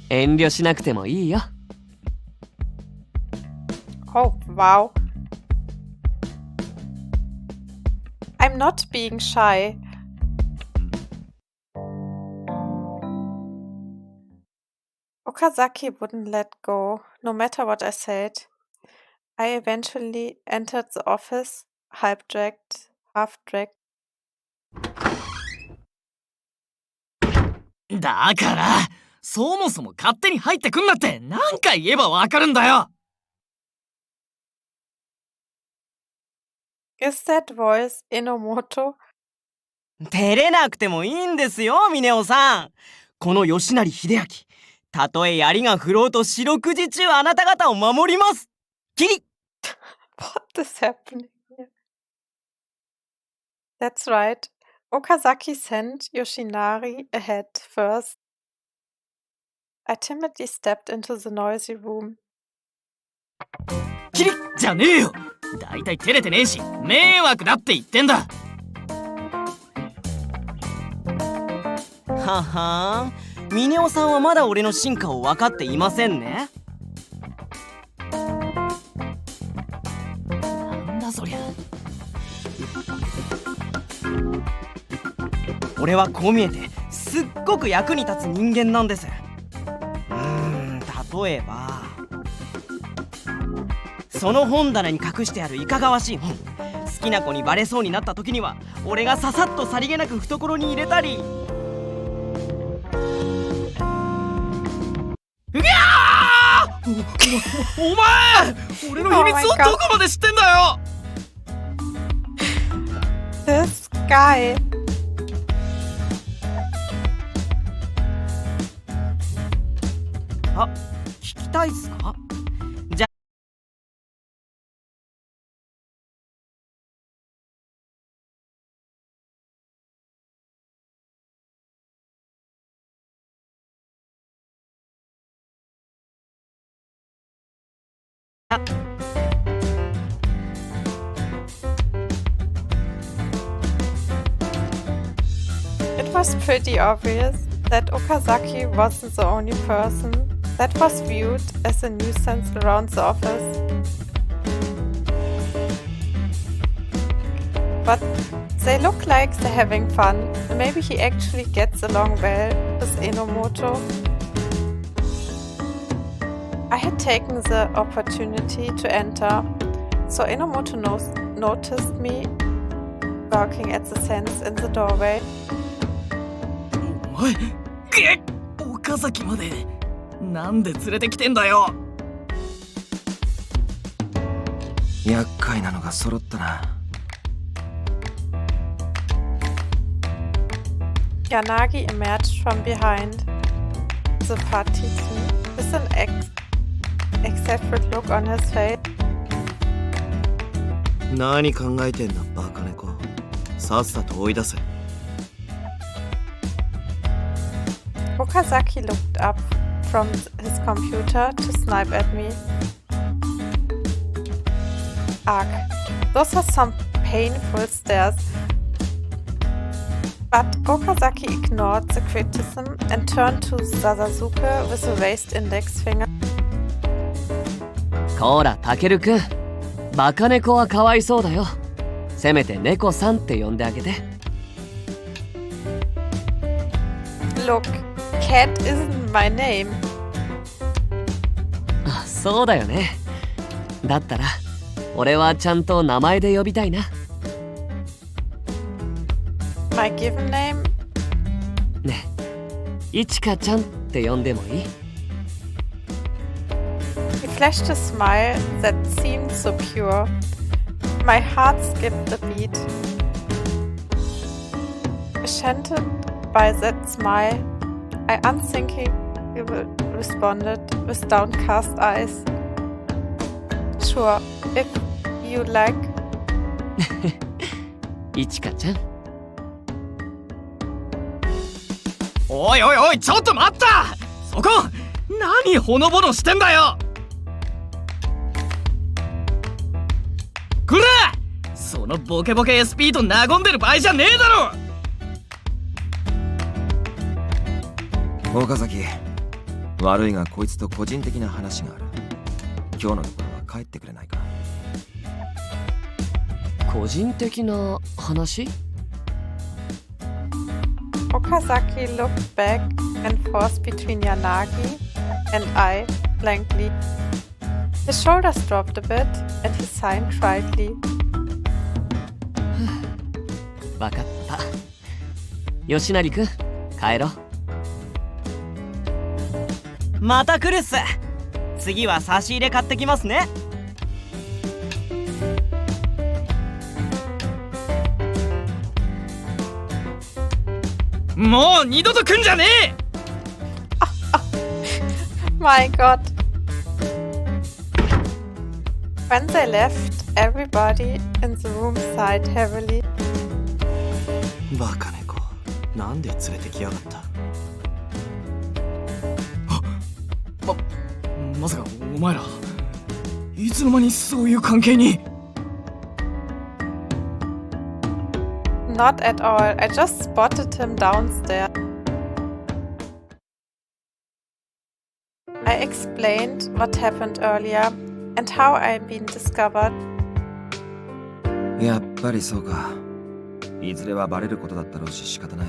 遠慮しなくてもいいよ。Oh, wow. I'm not being shy. Okazaki wouldn't let go, no matter what I said. I eventually entered the office, half dragged. だから、そもそも勝手に入ってくんなって何回言えばわかるんだよ。Is that voice Enomoto? 照れなくてもいいんですよ、峰夫さん。この吉成秀明、たとえ槍が降ろうと四六時中あなた方を守ります。キリ。What is happening here? That's right. Okazaki sent Yoshinari ahead first. I timidly stepped into the noisy room. キリじゃねえよ。だいたい照れてねえし、迷惑だって言ってんだ。ははん、峰夫さんはまだ俺の進化を分かっていませんね。なんだそりゃ。俺はこう見えてすっごく役に立つ人間なんです。例えばその本棚に隠してあるいかがわしい本、好きな子にバレそうになった時には俺がささっとさりげなく懐に入れたり。うぎゃー！お前！俺の秘密をどこまで知ってんだよ！ This guy. あ、聞きたいっすか？じゃIt was pretty obvious that Okazaki wasn't the only person that was viewed as a nuisance around the office. But they look like they're having fun. Maybe he actually gets along well with Enomoto. I had taken the opportunity to enter, so Enomoto noticed me working at the sense in the doorway. おい、岡崎までなんで連れてきてんだよ。厄介なのが揃ったな。Yanagi emerged from behind the partition with an eccentric look on his face. 何考えてんだバカ猫。さっさと追い出せ。 Okazaki looked up from his computer to snipe at me. Arg. Those are some painful stares. But Okazaki ignored the criticism and turned to Sasasuke with a raised index finger. こらタケルくん、バカ猫はかわいそうだよ。せめて猫さんって呼んであげて。 Look, cat isn't my name. あ、そうだよね。だったら俺はちゃんと名前で呼びたいな。 My given name? ねえ、いちかちゃんって呼んでもいい？ He flashed a smile that seemed so pure. My heart skipped a beat. Enchanted by that smile, I unthinkingly responded with downcast eyes. Sure, if you like. いちかちゃん。おいおいおい、ちょっと待った。そこ何ほのぼのしてんだよ。こら、そのボケボケ SP と和んでる場合じゃねえだろ。岡崎、悪いがこいつと個人的な話がある。今日のところは帰ってくれないか。個人的な話？ Okazaki looked back and forth between Yanagi and I blankly. His shoulders dropped a bit and he signed quietly. わかった。吉成くん、帰ろう。また来るっす。次は差し入れ買ってきますね。もう二度と来んじゃねえ。My God. When they left, everybody in the room sighed heavily. バカ猫、なんで連れてきやがった。まさかお前らいつの間にそういう関係に。 Not at all. I just spotted him downstairs. I explained what happened earlier and how I'd been discovered. やっぱりそうか。いずれはバレることだったろうし仕方ない。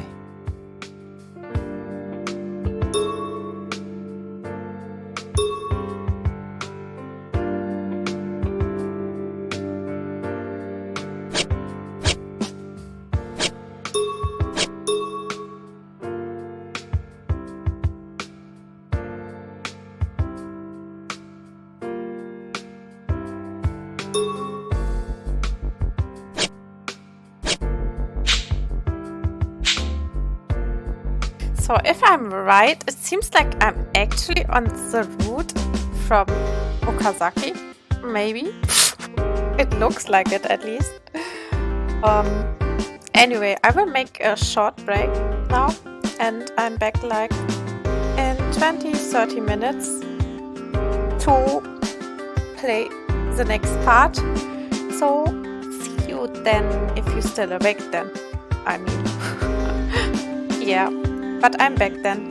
So if I'm right, it seems like I'm actually on the route from Okazaki. Maybe. It looks like it at least. Anyway, I will make a short break now and I'm back like in 20-30 minutes to play the next part. So see you then if you're still awake then. I mean. Yeah. But I'm back then.